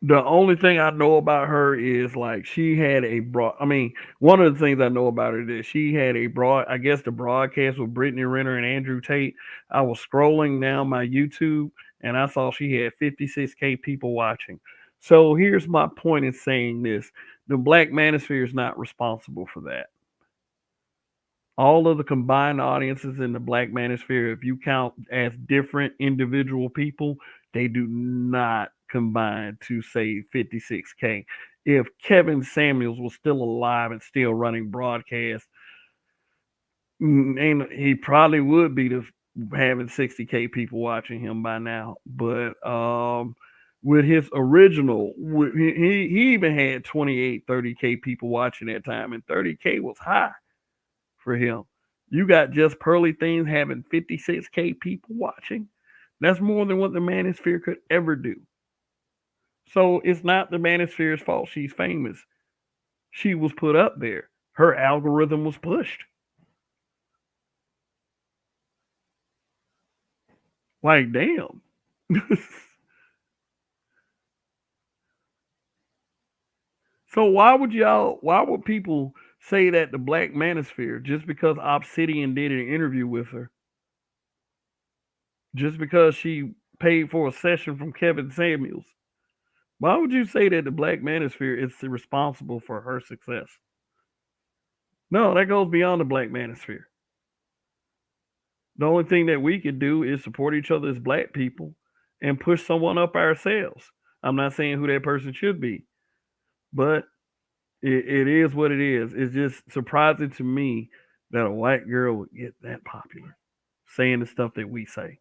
The only thing I know about her is like she had a broad. I mean, one of the things I know about her is she had a broad. I guess the broadcast with Brittney Griner and Andrew Tate. I was scrolling down my YouTube and I saw she had 56K people watching. So here's my point in saying this: the Black Manosphere is not responsible for that. All of the combined audiences in the Black Manosphere, if you count as different individual people, they do not combine to say 56K. If Kevin Samuels was still alive and still running broadcast, and he probably would be having 60K people watching him by now. But with his original, he even had 28, 30K people watching that time, and 30K was high for him. You got Just Pearly Things having 56K people watching. That's more than what the Manosphere could ever do. So it's not the Manosphere's fault she's famous. She was put up there. Her algorithm was pushed. Like, damn. So why would people say that the Black Manosphere just because Obsidian did an interview with her? Just because she paid for a session from Kevin Samuels? Why would you say that the Black Manosphere is responsible for her success? No, that goes beyond the Black Manosphere. The only thing that we could do is support each other as black people and push someone up ourselves. I'm not saying who that person should be, but it is what it is. It's just surprising to me that a white girl would get that popular saying the stuff that we say.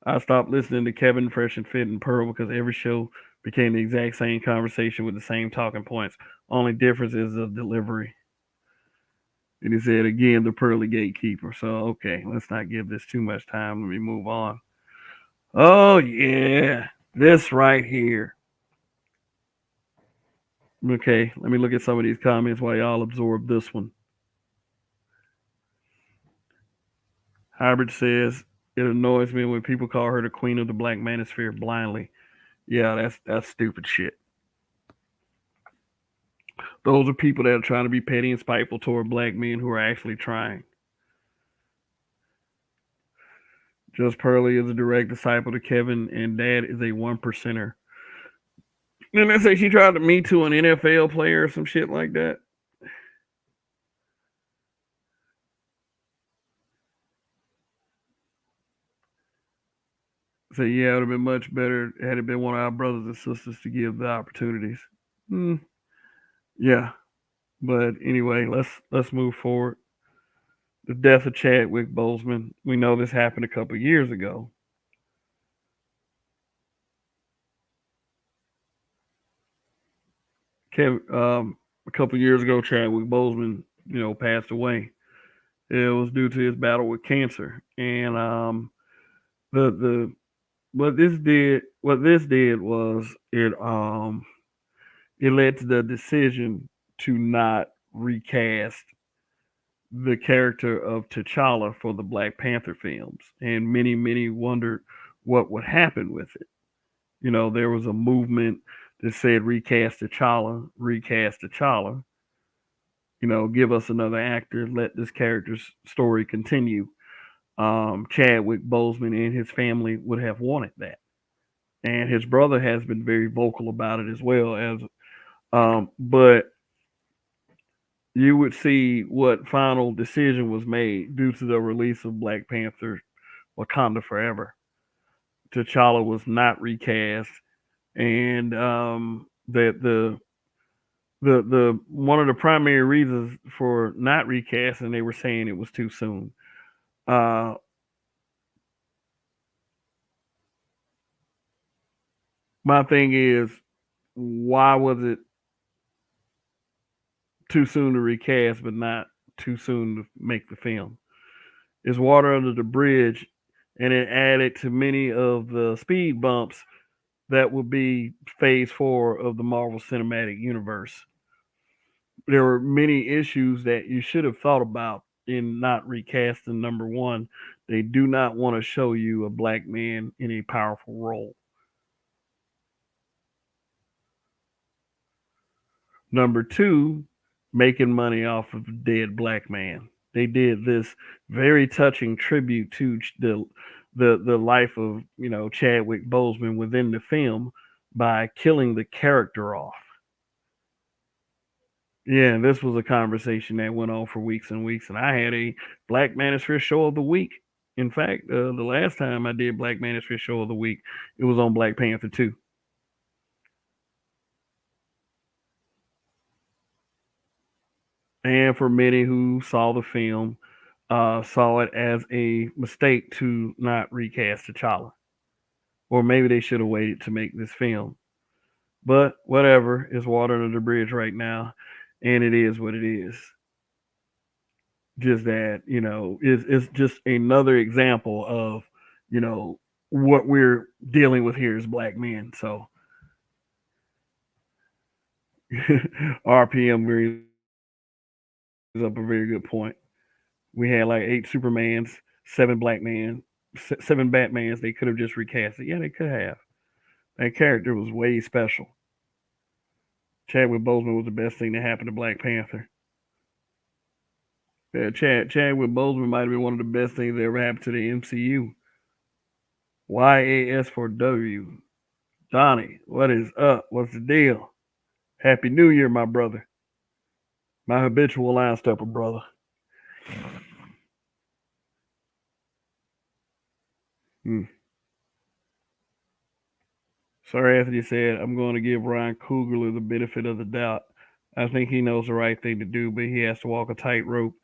I stopped listening to Kevin, Fresh and Fit, and Pearl because every show became the exact same conversation with the same talking points. Only difference is the delivery. And he said again, the Pearly Gatekeeper. So okay, let's not give this too much time. Let me move on. Oh yeah, this right here. Okay, let me look at some of these comments while y'all absorb this one. Hybrid says it annoys me when people call her the queen of the Black Manosphere blindly. Yeah, that's stupid shit. Those are people that are trying to be petty and spiteful toward black men who are actually trying. Just Pearly is a direct disciple to Kevin, and Dad is a one percenter. Then they say she tried to me to an NFL player or some shit like that. Say, yeah, it would have been much better had it been one of our brothers and sisters to give the opportunities. Yeah, but anyway, let's move forward. The death of Chadwick Boseman. We know this happened a couple years ago. A couple years ago, Chadwick Boseman, passed away. It was due to his battle with cancer, and the what this did was it led to the decision to not recast the character of T'Challa for the Black Panther films, and many wondered what would happen with it. There was a movement that said recast T'Challa, recast T'Challa. Give us another actor, let this character's story continue. Chadwick Boseman and his family would have wanted that. and his brother has been very vocal about it as well as. But you would see what final decision was made due to the release of Black Panther: Wakanda Forever. T'Challa was not recast, and that the one of the primary reasons for not recasting, they were saying it was too soon. Uh, my thing is, why was it too soon to recast, but not too soon to make the film? It's water under the bridge, and it added to many of the speed bumps that would be phase 4 of the Marvel Cinematic Universe. There were many issues that you should have thought about in not recasting. Number one, they do not want to show you a black man in a powerful role. Number two, making money off of a dead black man. They did this very touching tribute to the life of Chadwick Boseman within the film by killing the character off. Yeah, this was a conversation that went on for weeks and weeks, and I had a Black Manosphere Show of the Week. In fact, the last time I did Black Manosphere Show of the Week, it was on Black Panther 2. And for many who saw the film, saw it as a mistake to not recast T'Challa. Or maybe they should have waited to make this film. But whatever, it's water under the bridge right now, and it is what it is. Just that, it's just another example of, what we're dealing with here as black men. So RPM brings up a very good point. We had like 8 Supermans, 7 black men, 7 Batmans. They could have just recast it. Yeah, they could have. That character was way special. Chadwick Boseman was the best thing that happened to Black Panther. Yeah, Chadwick Boseman might have been one of the best things that ever happened to the MCU. YAS4W. Donnie, what is up? What's the deal? Happy New Year, my brother. My habitual line stepper brother. Sir Anthony said, I'm going to give Ryan Coogler the benefit of the doubt. I think he knows the right thing to do, but he has to walk a tightrope.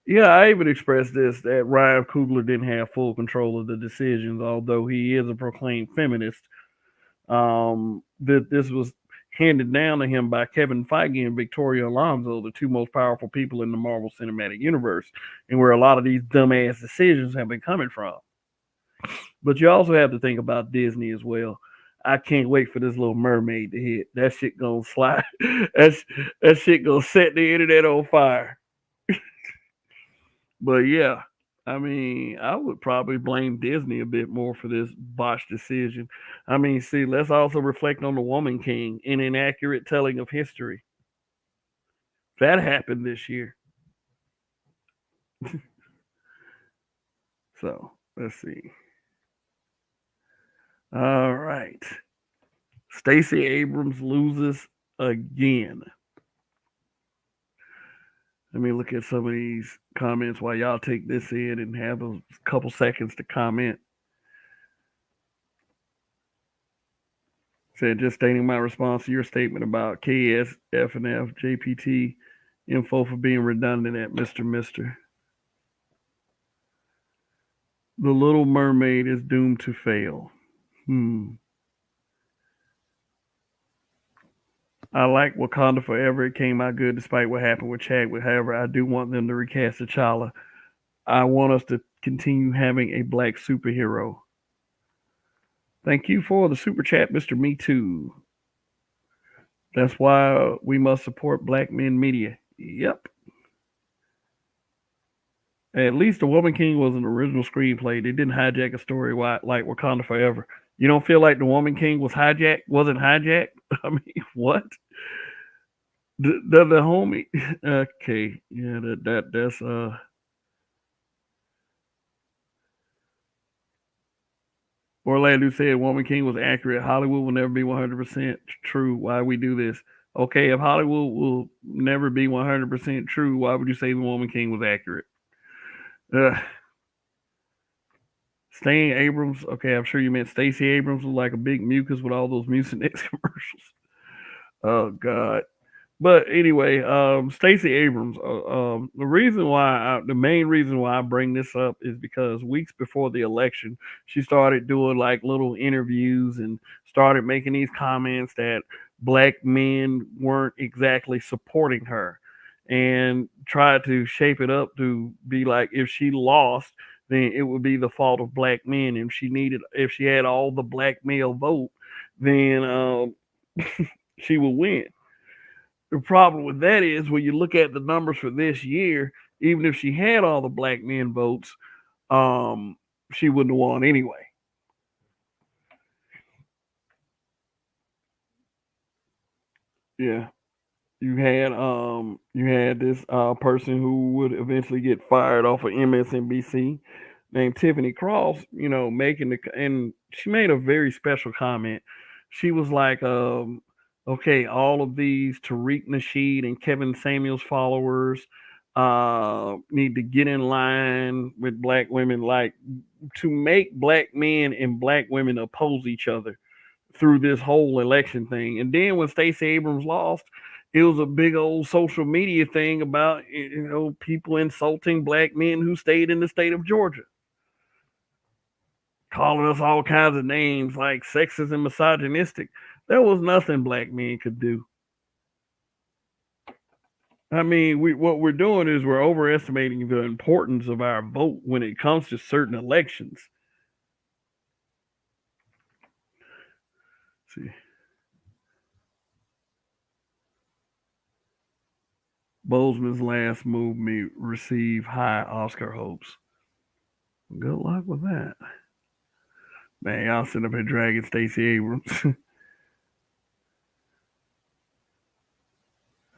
Yeah, I even expressed this that Ryan Coogler didn't have full control of the decisions, although he is a proclaimed feminist. That this was handed down to him by Kevin Feige and Victoria Alonso, the 2 most powerful people in the Marvel Cinematic Universe, and where a lot of these dumbass decisions have been coming from. But you also have to think about Disney as well. I can't wait for this Little Mermaid to hit. That shit gonna slide. that shit gonna set the internet on fire. But yeah, I mean, I would probably blame Disney a bit more for this botched decision. I mean, see, let's also reflect on the Woman King, an inaccurate telling of history. That happened this year. So let's see. All right. Stacey Abrams loses again. Let me look at some of these comments while y'all take this in and have a couple seconds to comment. Said, just stating my response to your statement about KSFNF JPT info for being redundant at Mr. Mister. The Little Mermaid is doomed to fail. I like Wakanda Forever. It came out good despite what happened with Chadwick. However, I do want them to recast T'Challa. I want us to continue having a black superhero. Thank you for the super chat, Mr. Me Too. That's why we must support black men media. Yep. At least The Woman King was an original screenplay. They didn't hijack a story like Wakanda Forever. You don't feel like The Woman King was hijacked? Wasn't hijacked? I mean, what? The homie. Okay, yeah, that's Orlando said Woman King was accurate. Hollywood will never be 100% true. Why we do this? Okay, if Hollywood will never be 100% true, why would you say the Woman King was accurate? Uh, Stacey Abrams. Okay, I'm sure you meant Stacey Abrams was like a big mucus with all those Mucinex commercials. Oh God. But anyway, Stacey Abrams. The main reason why I bring this up is because weeks before the election, she started doing like little interviews and started making these comments that black men weren't exactly supporting her, and tried to shape it up to be like if she lost, then it would be the fault of black men. If she had all the black male vote, then she would win. The problem with that is when you look at the numbers for this year, even if she had all the black men votes, um, she wouldn't have won anyway. Yeah. You had this person who would eventually get fired off of MSNBC named Tiffany Cross, making and she made a very special comment. She was like, okay, all of these Tariq Nasheed and Kevin Samuels followers need to get in line with black women, like to make black men and black women oppose each other through this whole election thing. And then when Stacey Abrams lost, it was a big old social media thing about people insulting black men who stayed in the state of Georgia, calling us all kinds of names like sexist and misogynistic. There was nothing black men could do. I mean, what we're doing is we're overestimating the importance of our vote when it comes to certain elections. Let's see. Bozeman's last movie received high Oscar hopes. Good luck with that. Man, y'all sitting up here dragging Stacey Abrams.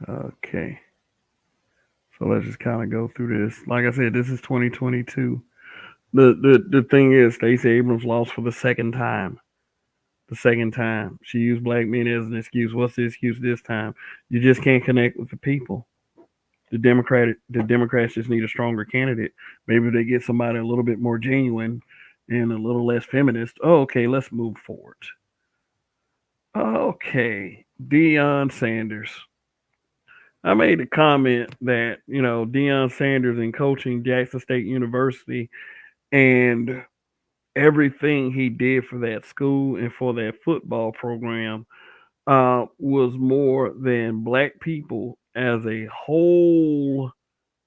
Okay. So let's just kind of go through this. Like I said, this is 2022. The thing is, Stacey Abrams lost for the second time. The second time. She used black men as an excuse. What's the excuse this time? You just can't connect with the people. The Democrats just need a stronger candidate. Maybe they get somebody a little bit more genuine and a little less feminist. Oh, okay, let's move forward. Okay, Deion Sanders. I made a comment that Deion Sanders in coaching Jackson State University and everything he did for that school and for that football program was more than black people as a whole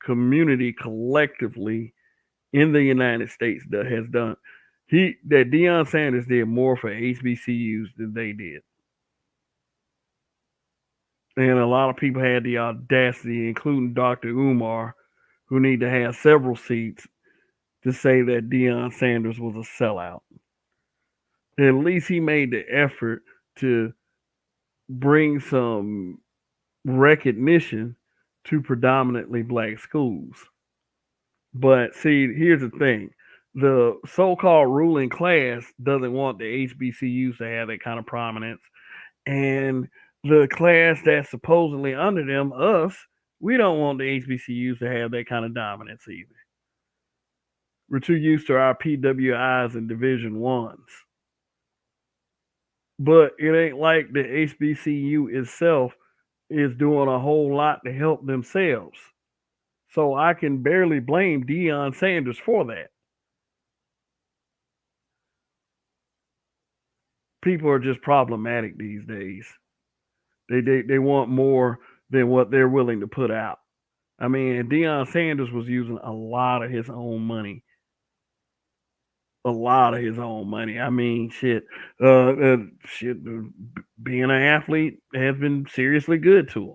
community collectively in the United States that has done. That Deion Sanders did more for HBCUs than they did. And a lot of people had the audacity, including Dr. Umar, who need to have several seats, to say that Deion Sanders was a sellout. At least he made the effort to bring some recognition to predominantly black schools. But see, here's the thing. The so-called ruling class doesn't want the HBCUs to have that kind of prominence. And the class that's supposedly under them, us, we don't want the HBCUs to have that kind of dominance either. We're too used to our PWIs and Division Ones. But it ain't like the HBCU itself is doing a whole lot to help themselves. So I can barely blame Deion Sanders for that. People are just problematic these days. They want more than what they're willing to put out. I mean, Deion Sanders was using a lot of his own money. A lot of his own money. I mean, being an athlete has been seriously good to him.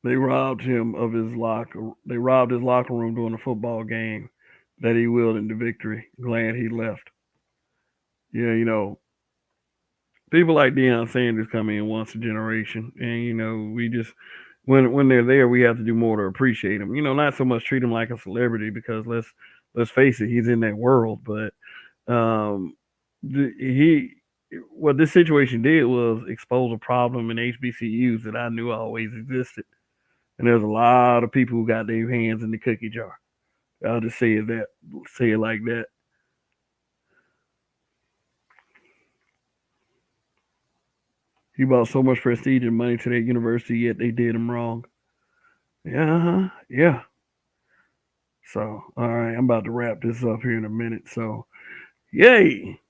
They robbed him of his locker. They robbed his locker room during a football game that he willed into victory. Glad he left. Yeah, People like Deion Sanders come in once a generation, and we just when they're there, we have to do more to appreciate them. Not so much treat him like a celebrity because let's face it, he's in that world. But um, he what this situation did was expose a problem in HBCUs that I knew always existed, and there's a lot of people who got their hands in the cookie jar. I'll just say it like that. He brought so much prestige and money to that university, yet they did him wrong. Yeah, yeah. So, all right, I'm about to wrap this up here in a minute. So, yay!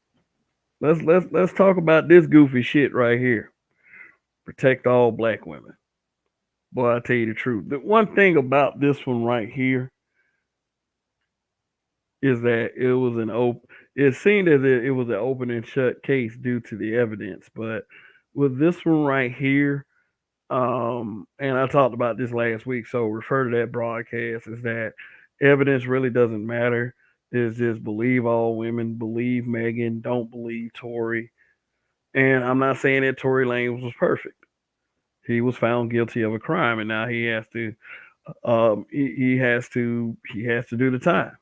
Let's talk about this goofy shit right here. Protect all black women. Boy, I tell you the truth. The one thing about this one right here is that it was an open. It seemed as if it was an open and shut case due to the evidence, but with this one right here, and I talked about this last week, so refer to that broadcast. Is that evidence really doesn't matter? Is just believe all women, believe Megan, don't believe Tory. And I'm not saying that Tory Lanez was perfect. He was found guilty of a crime, and now he has to, he has to do the time.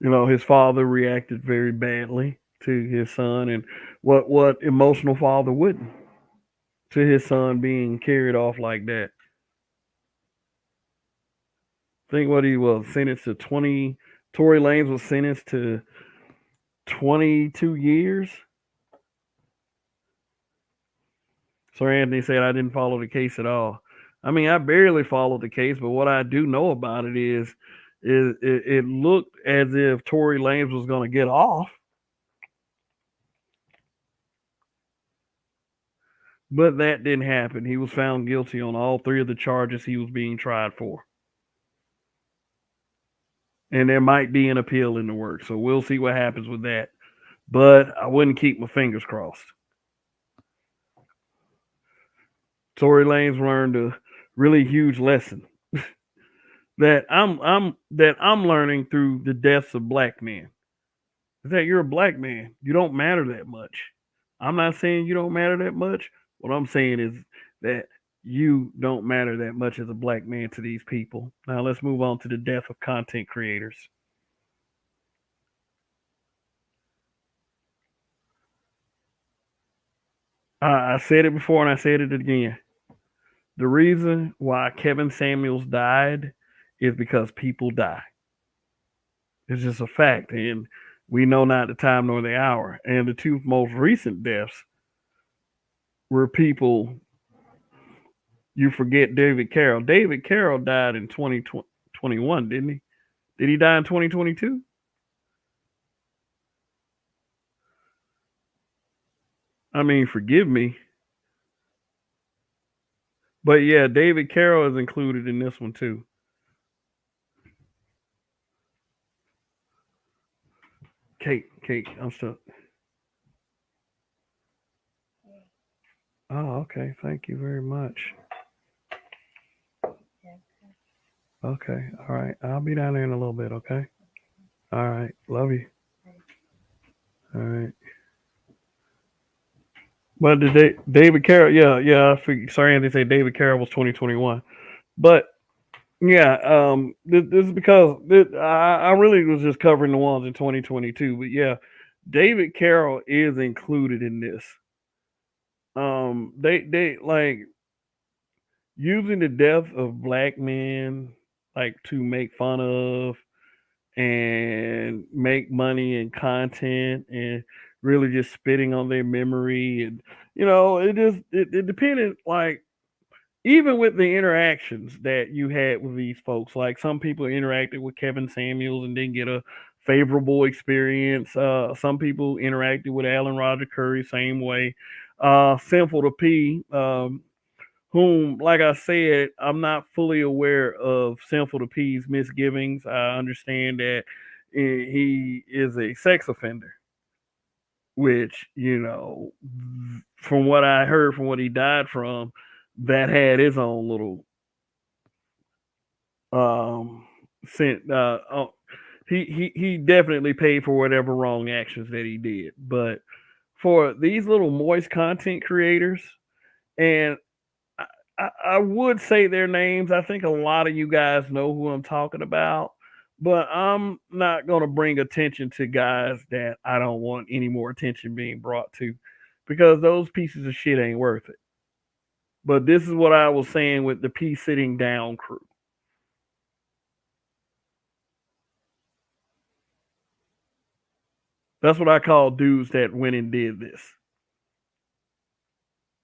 His father reacted very badly to his son, and what emotional father wouldn't to his son being carried off like that. Think what he was sentenced to 20. Tory Lanez was sentenced to 22 years. Sorry, Anthony said I didn't follow the case at all. I mean, I barely followed the case, but what I do know about it is it looked as if Tory Lanez was going to get off, but that didn't happen. He was found guilty on all three of the charges he was being tried for. And there might be an appeal in the works, so we'll see what happens with that. But I wouldn't keep my fingers crossed. Tory Lanez learned a really huge lesson that I'm learning through the deaths of black men. Is that you're a black man, you don't matter that much. I'm not saying you don't matter that much. What I'm saying is that you don't matter that much as a black man to these people. Now let's move on to the death of content creators. I said it before and I said it again. The reason why Kevin Samuels died is because people die. It's just a fact. And we know not the time nor the hour. And the two most recent deaths were people, you forget David Carroll. David Carroll died in 2021, didn't he? Did he die in 2022? I mean, forgive me. But yeah, David Carroll is included in this one too. Kate, I'm stuck. Oh, okay. Thank you very much. Okay. All right. I'll be down there in a little bit. Okay. All right. Love you. All right. But David Carroll, yeah. Sorry, Anthony say David Carroll was 2021, but yeah, this is because I really was just covering the ones in 2022. But yeah, David Carroll is included in this. They like using the death of black men like to make fun of and make money and content and really just spitting on their memory. And it depended, like, even with the interactions that you had with these folks. Like, some people interacted with Kevin Samuels and didn't get a favorable experience. Some people interacted with Alan Roger Curry same way. Sinful to P, whom, like I said, I'm not fully aware of Sinful to P's misgivings. I understand that he is a sex offender, which, from what I heard, from what he died from, that had his own little um sent he definitely paid for whatever wrong actions that he did. But for these little moist content creators, and I would say their names. I think a lot of you guys know who I'm talking about, but I'm not going to bring attention to guys that I don't want any more attention being brought to, because those pieces of shit ain't worth it. But this is what I was saying with the P sitting down crew. That's what I call dudes that went and did this.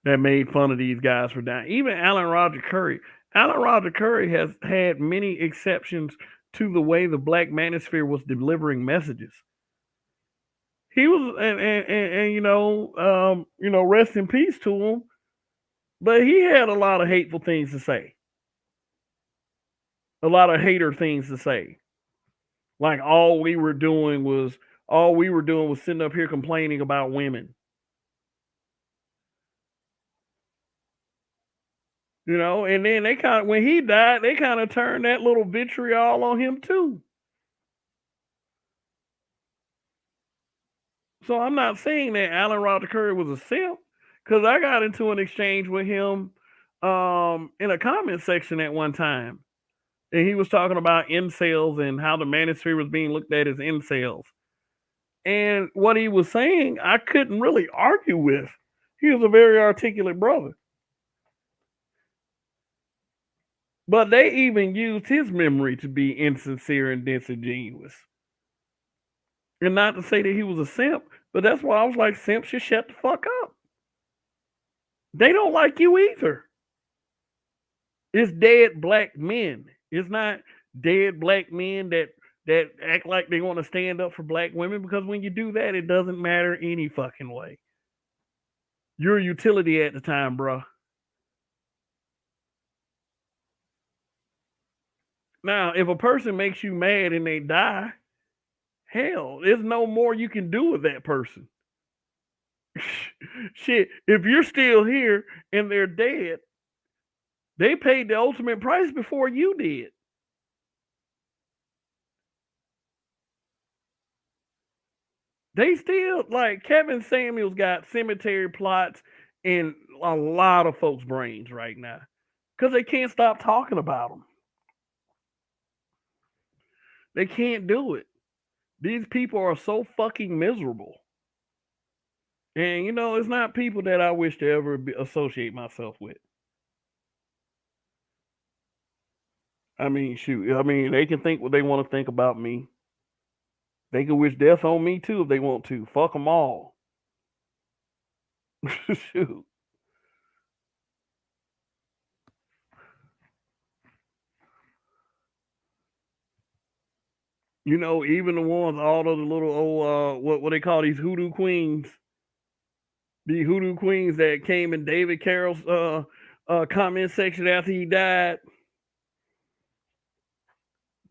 That made fun of these guys for dying. Even Alan Roger Curry. Alan Roger Curry has had many exceptions to the way the Black Manosphere was delivering messages. He was, and rest in peace to him. But he had a lot of hateful things to say, a lot of hater things to say. Like all we were doing was sitting up here complaining about women. And then when he died, they kind of turned that little vitriol on him too. So I'm not saying that Alan Roger Curry was a simp, because I got into an exchange with him in a comment section at one time. And he was talking about incels and how the manosphere was being looked at as incels. And what he was saying, I couldn't really argue with. He was a very articulate brother. But they even used his memory to be insincere and disingenuous. And not to say that he was a simp, but that's why I was like, simps should shut the fuck up. They don't like you either. It's dead black men. It's not dead black men that act like they want to stand up for black women, because when you do that, it doesn't matter any fucking way. You're a utility at the time, bro. Now, if a person makes you mad and they die, hell, there's no more you can do with that person. Shit, if you're still here and they're dead, they paid the ultimate price before you did. They still, like, Kevin Samuels got cemetery plots in a lot of folks' brains right now, because they can't stop talking about them. They can't do it. These people are so fucking miserable. And, it's not people that I wish to ever associate myself with. I mean, shoot. I mean, they can think what they want to think about me. They can wish death on me too if they want to. Fuck them all. Shoot. Even the ones, all of the little old, what they call these hoodoo queens. The hoodoo queens that came in David Carroll's comment section after he died.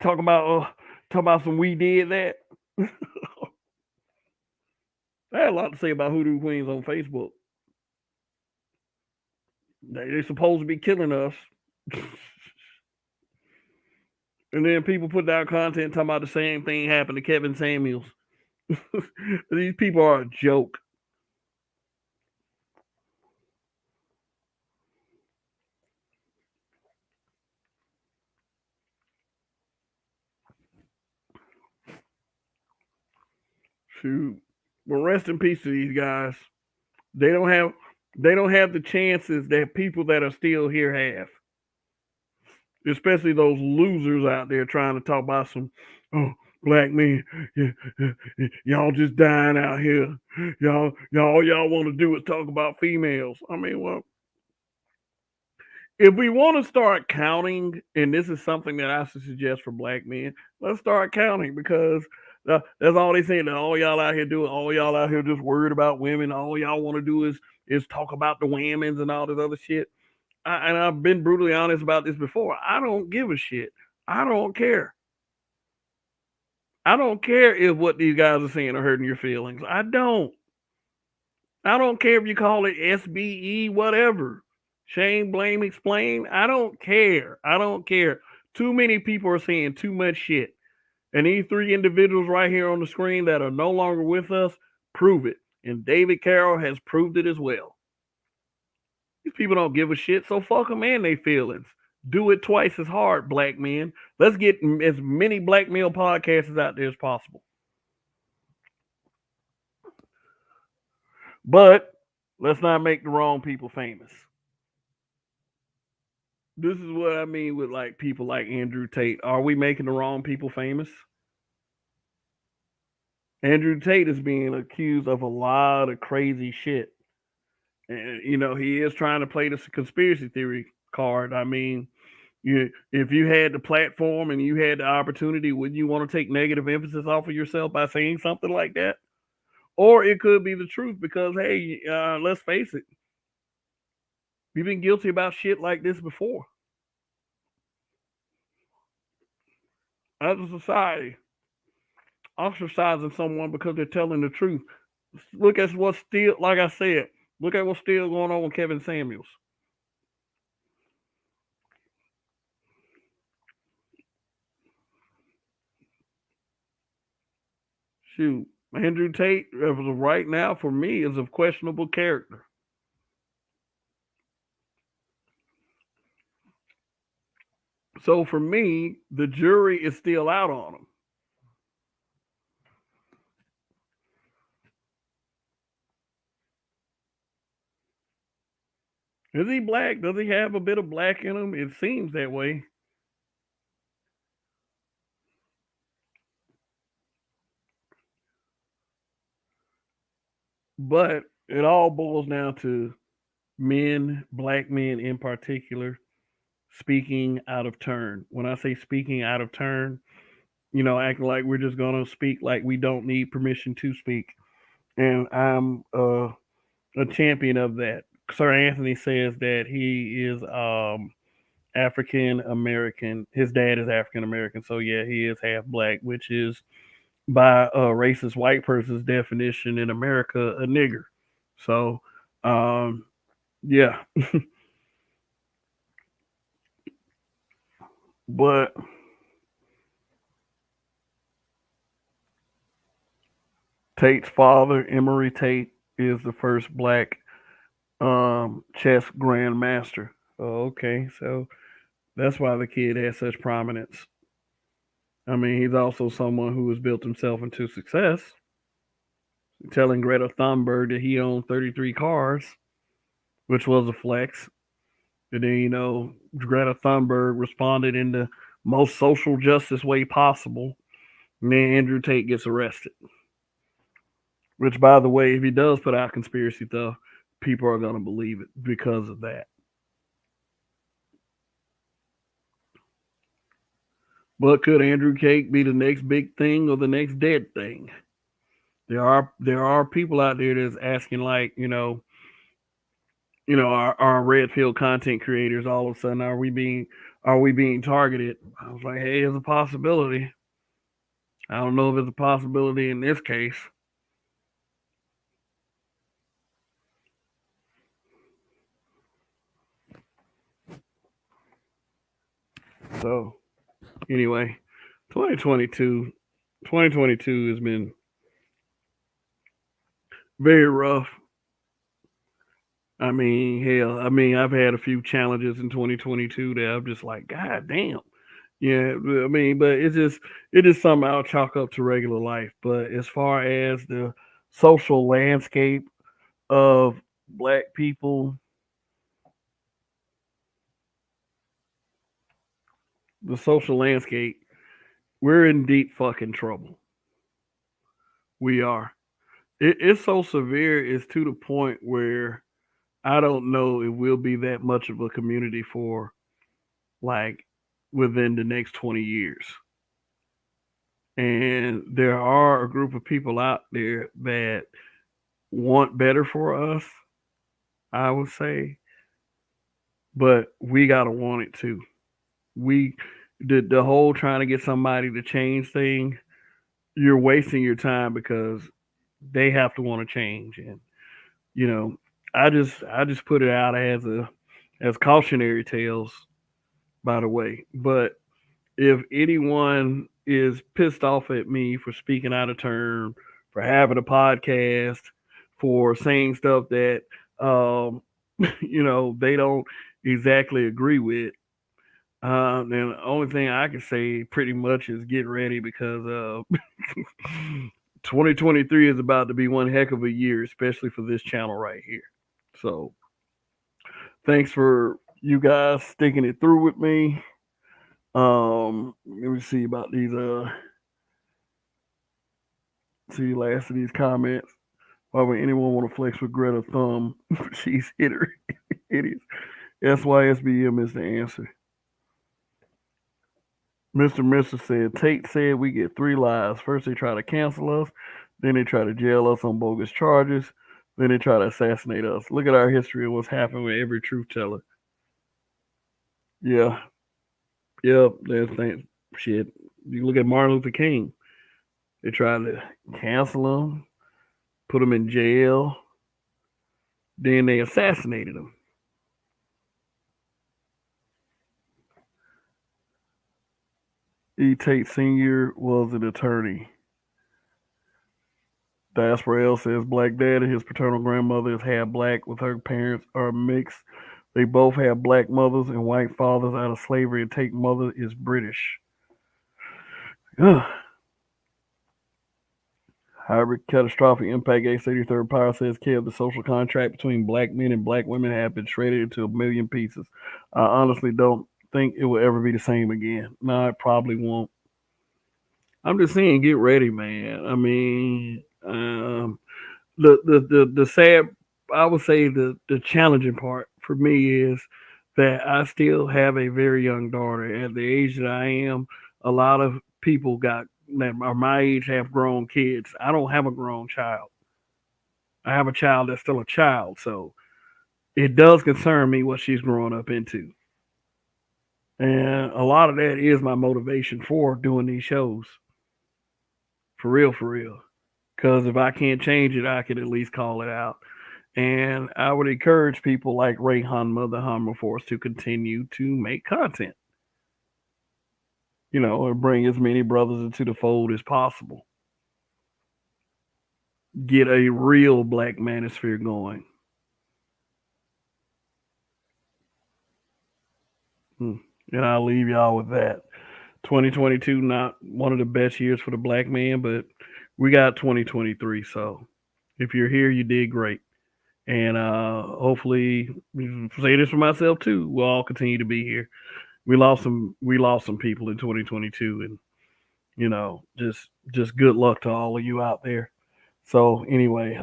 Talking about some we did that. I had a lot to say about hoodoo queens on Facebook. They're supposed to be killing us. And then people put down content talking about the same thing happened to Kevin Samuels. These people are a joke. Shoot. But rest in peace to these guys. They don't have the chances that people that are still here have. Especially those losers out there trying to talk about some black men. Y'all just dying out here. Y'all want to do is talk about females. I mean, well, if we want to start counting, and this is something that I suggest for black men, let's start counting, because that's all they saying. That all y'all out here doing, all y'all out here just worried about women. All y'all want to do is talk about the women's and all this other shit. And I've been brutally honest about this before. I don't give a shit. I don't care. I don't care if what these guys are saying are hurting your feelings. I don't care if you call it SBE, whatever. Shame, blame, explain. I don't care. Too many people are saying too much shit. And these three individuals right here on the screen that are no longer with us prove it. And David Carroll has proved it as well. These people don't give a shit, so fuck them and their feelings. Do it twice as hard, black men. Let's get as many black male podcasters out there as possible. But let's not make the wrong people famous. This is what I mean with like people like Andrew Tate. Are we making the wrong people famous? Andrew Tate is being accused of a lot of crazy shit. And he is trying to play this conspiracy theory card. I mean, if you had the platform and you had the opportunity, wouldn't you want to take negative emphasis off of yourself by saying something like that? Or it could be the truth because, hey, let's face it, we've been guilty about shit like this before. As a society, ostracizing someone because they're telling the truth. Look at what's still, like I said, look at what's still going on with Kevin Samuels. Shoot, Andrew Tate, right now, for me, is of questionable character. So for me, the jury is still out on him. Is he black? Does he have a bit of black in him? It seems that way. But it all boils down to men, black men in particular, speaking out of turn. When I say speaking out of turn, acting like we're just going to speak like we don't need permission to speak. And I'm a champion of that. Sir Anthony says that he is African American. His dad is African American. So, yeah, he is half black, which is by a racist white person's definition in America, a nigger. So, yeah. But Tate's father, Emory Tate, is the first black chess grandmaster. Oh, okay, so that's why the kid has such prominence. I mean, he's also someone who has built himself into success. Telling Greta Thunberg that he owned 33 cars, which was a flex. And then, Greta Thunberg responded in the most social justice way possible. And then Andrew Tate gets arrested. Which, by the way, if he does put out conspiracy stuff, people are going to believe it because of that. But could Andrew Tate be the next big thing or the next dead thing? There are people out there that's asking, like, our red pill content creators. All of a sudden, are we being targeted? I was like, hey, it's a possibility. I don't know if it's a possibility in this case. So, anyway, 2022 has been very rough. I mean, hell, I've had a few challenges in 2022 that I'm just like, God damn. Yeah, I mean, but it is something I'll chalk up to regular life. But as far as the social landscape of black people, the social landscape, we're in deep fucking trouble. We are. It's so severe, it's to the point where I don't know if we'll be that much of a community for like within the next 20 years. And there are a group of people out there that want better for us, I would say, but we gotta want it too. We the whole trying to get somebody to change thing, you're wasting your time because they have to want to change. And you know, I just put it out as cautionary tales, by the way. But if anyone is pissed off at me for speaking out of turn, for having a podcast, for saying stuff that they don't exactly agree with. Then the only thing I can say pretty much is get ready because 2023 is about to be one heck of a year, especially for this channel right here. So thanks for you guys sticking it through with me. Let me see about these see the last of these comments. Why would anyone want to flex with Greta Thumb? She's hit her idiots. SYSBM is the answer. Mr. said, Tate said we get 3 lives. First, they try to cancel us. Then they try to jail us on bogus charges. Then they try to assassinate us. Look at our history and what's happened with every truth teller. Yeah. Yep. There's things. Shit. You look at Martin Luther King. They tried to cancel him, put him in jail. Then they assassinated him. E. Tate Sr. was an attorney. Diaspora L says Black Dad and his paternal grandmother is half black with her parents are mixed. They both have black mothers and white fathers out of slavery, and Tate's mother is British. Hybrid catastrophic impact X83rd Power says the social contract between black men and black women have been shredded into a million pieces. I honestly don't think it will ever be the same again. No, it probably won't. I'm just saying, get ready, man. I mean, the sad, I would say the challenging part for me is that I still have a very young daughter. At the age that I am, a lot of people that are my age have grown kids. I don't have a grown child. I have a child that's still a child. So it does concern me what she's growing up into. And a lot of that is my motivation for doing these shows. For real, for real. Because if I can't change it, I can at least call it out. And I would encourage people like Rayhan Mother Force to continue to make content. And bring as many brothers into the fold as possible. Get a real black manosphere going. And I'll leave y'all with that. 2022, not one of the best years for the black man, but we got 2023. So if you're here, you did great. And hopefully, say this for myself too, we'll all continue to be here. We lost some people in 2022, and just good luck to all of you out there. So anyway,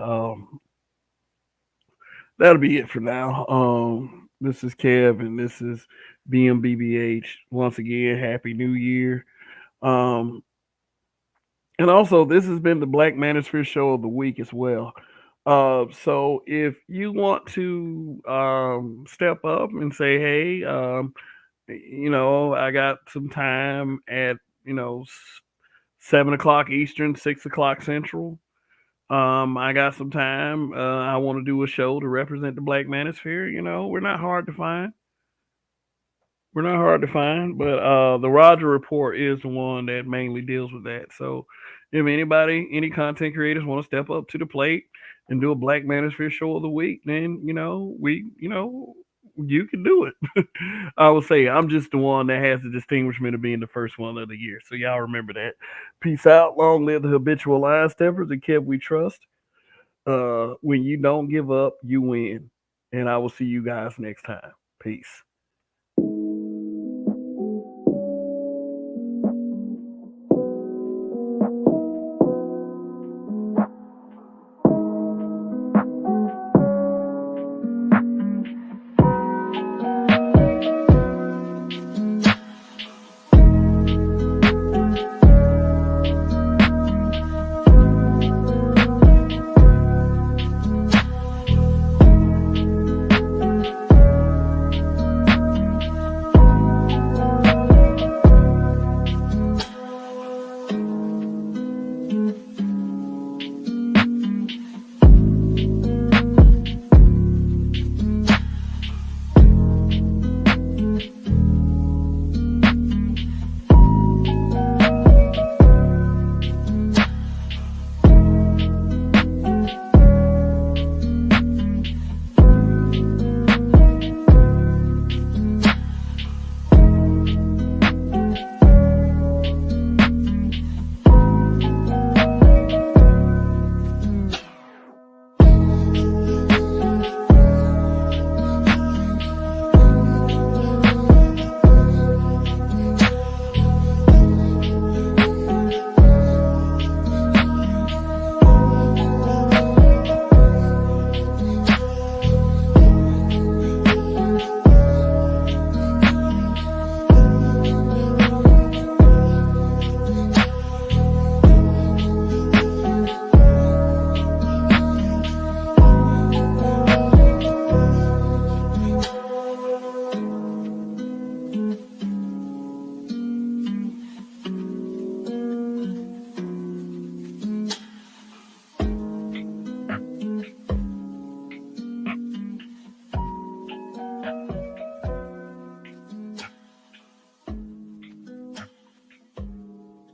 that'll be it for now. This is Kev, and this is BMBBH. Once again, Happy New Year. And also, this has been the Black Manosphere Show of the Week as well. So if you want to step up and say, hey, I got some time at 7 o'clock Eastern, 6 o'clock Central. I got some time. I want to do a show to represent the Black Manosphere. We're not hard to find. But the Roger Report is the one that mainly deals with that. So if any content creators want to step up to the plate and do a Black Manosphere Show of the Week, then, you can do it. I would say I'm just the one that has the distinguishment of being the first one of the year. So y'all remember that. Peace out. Long live the habitual line steppers and Kev we trust. When you don't give up, you win. And I will see you guys next time. Peace.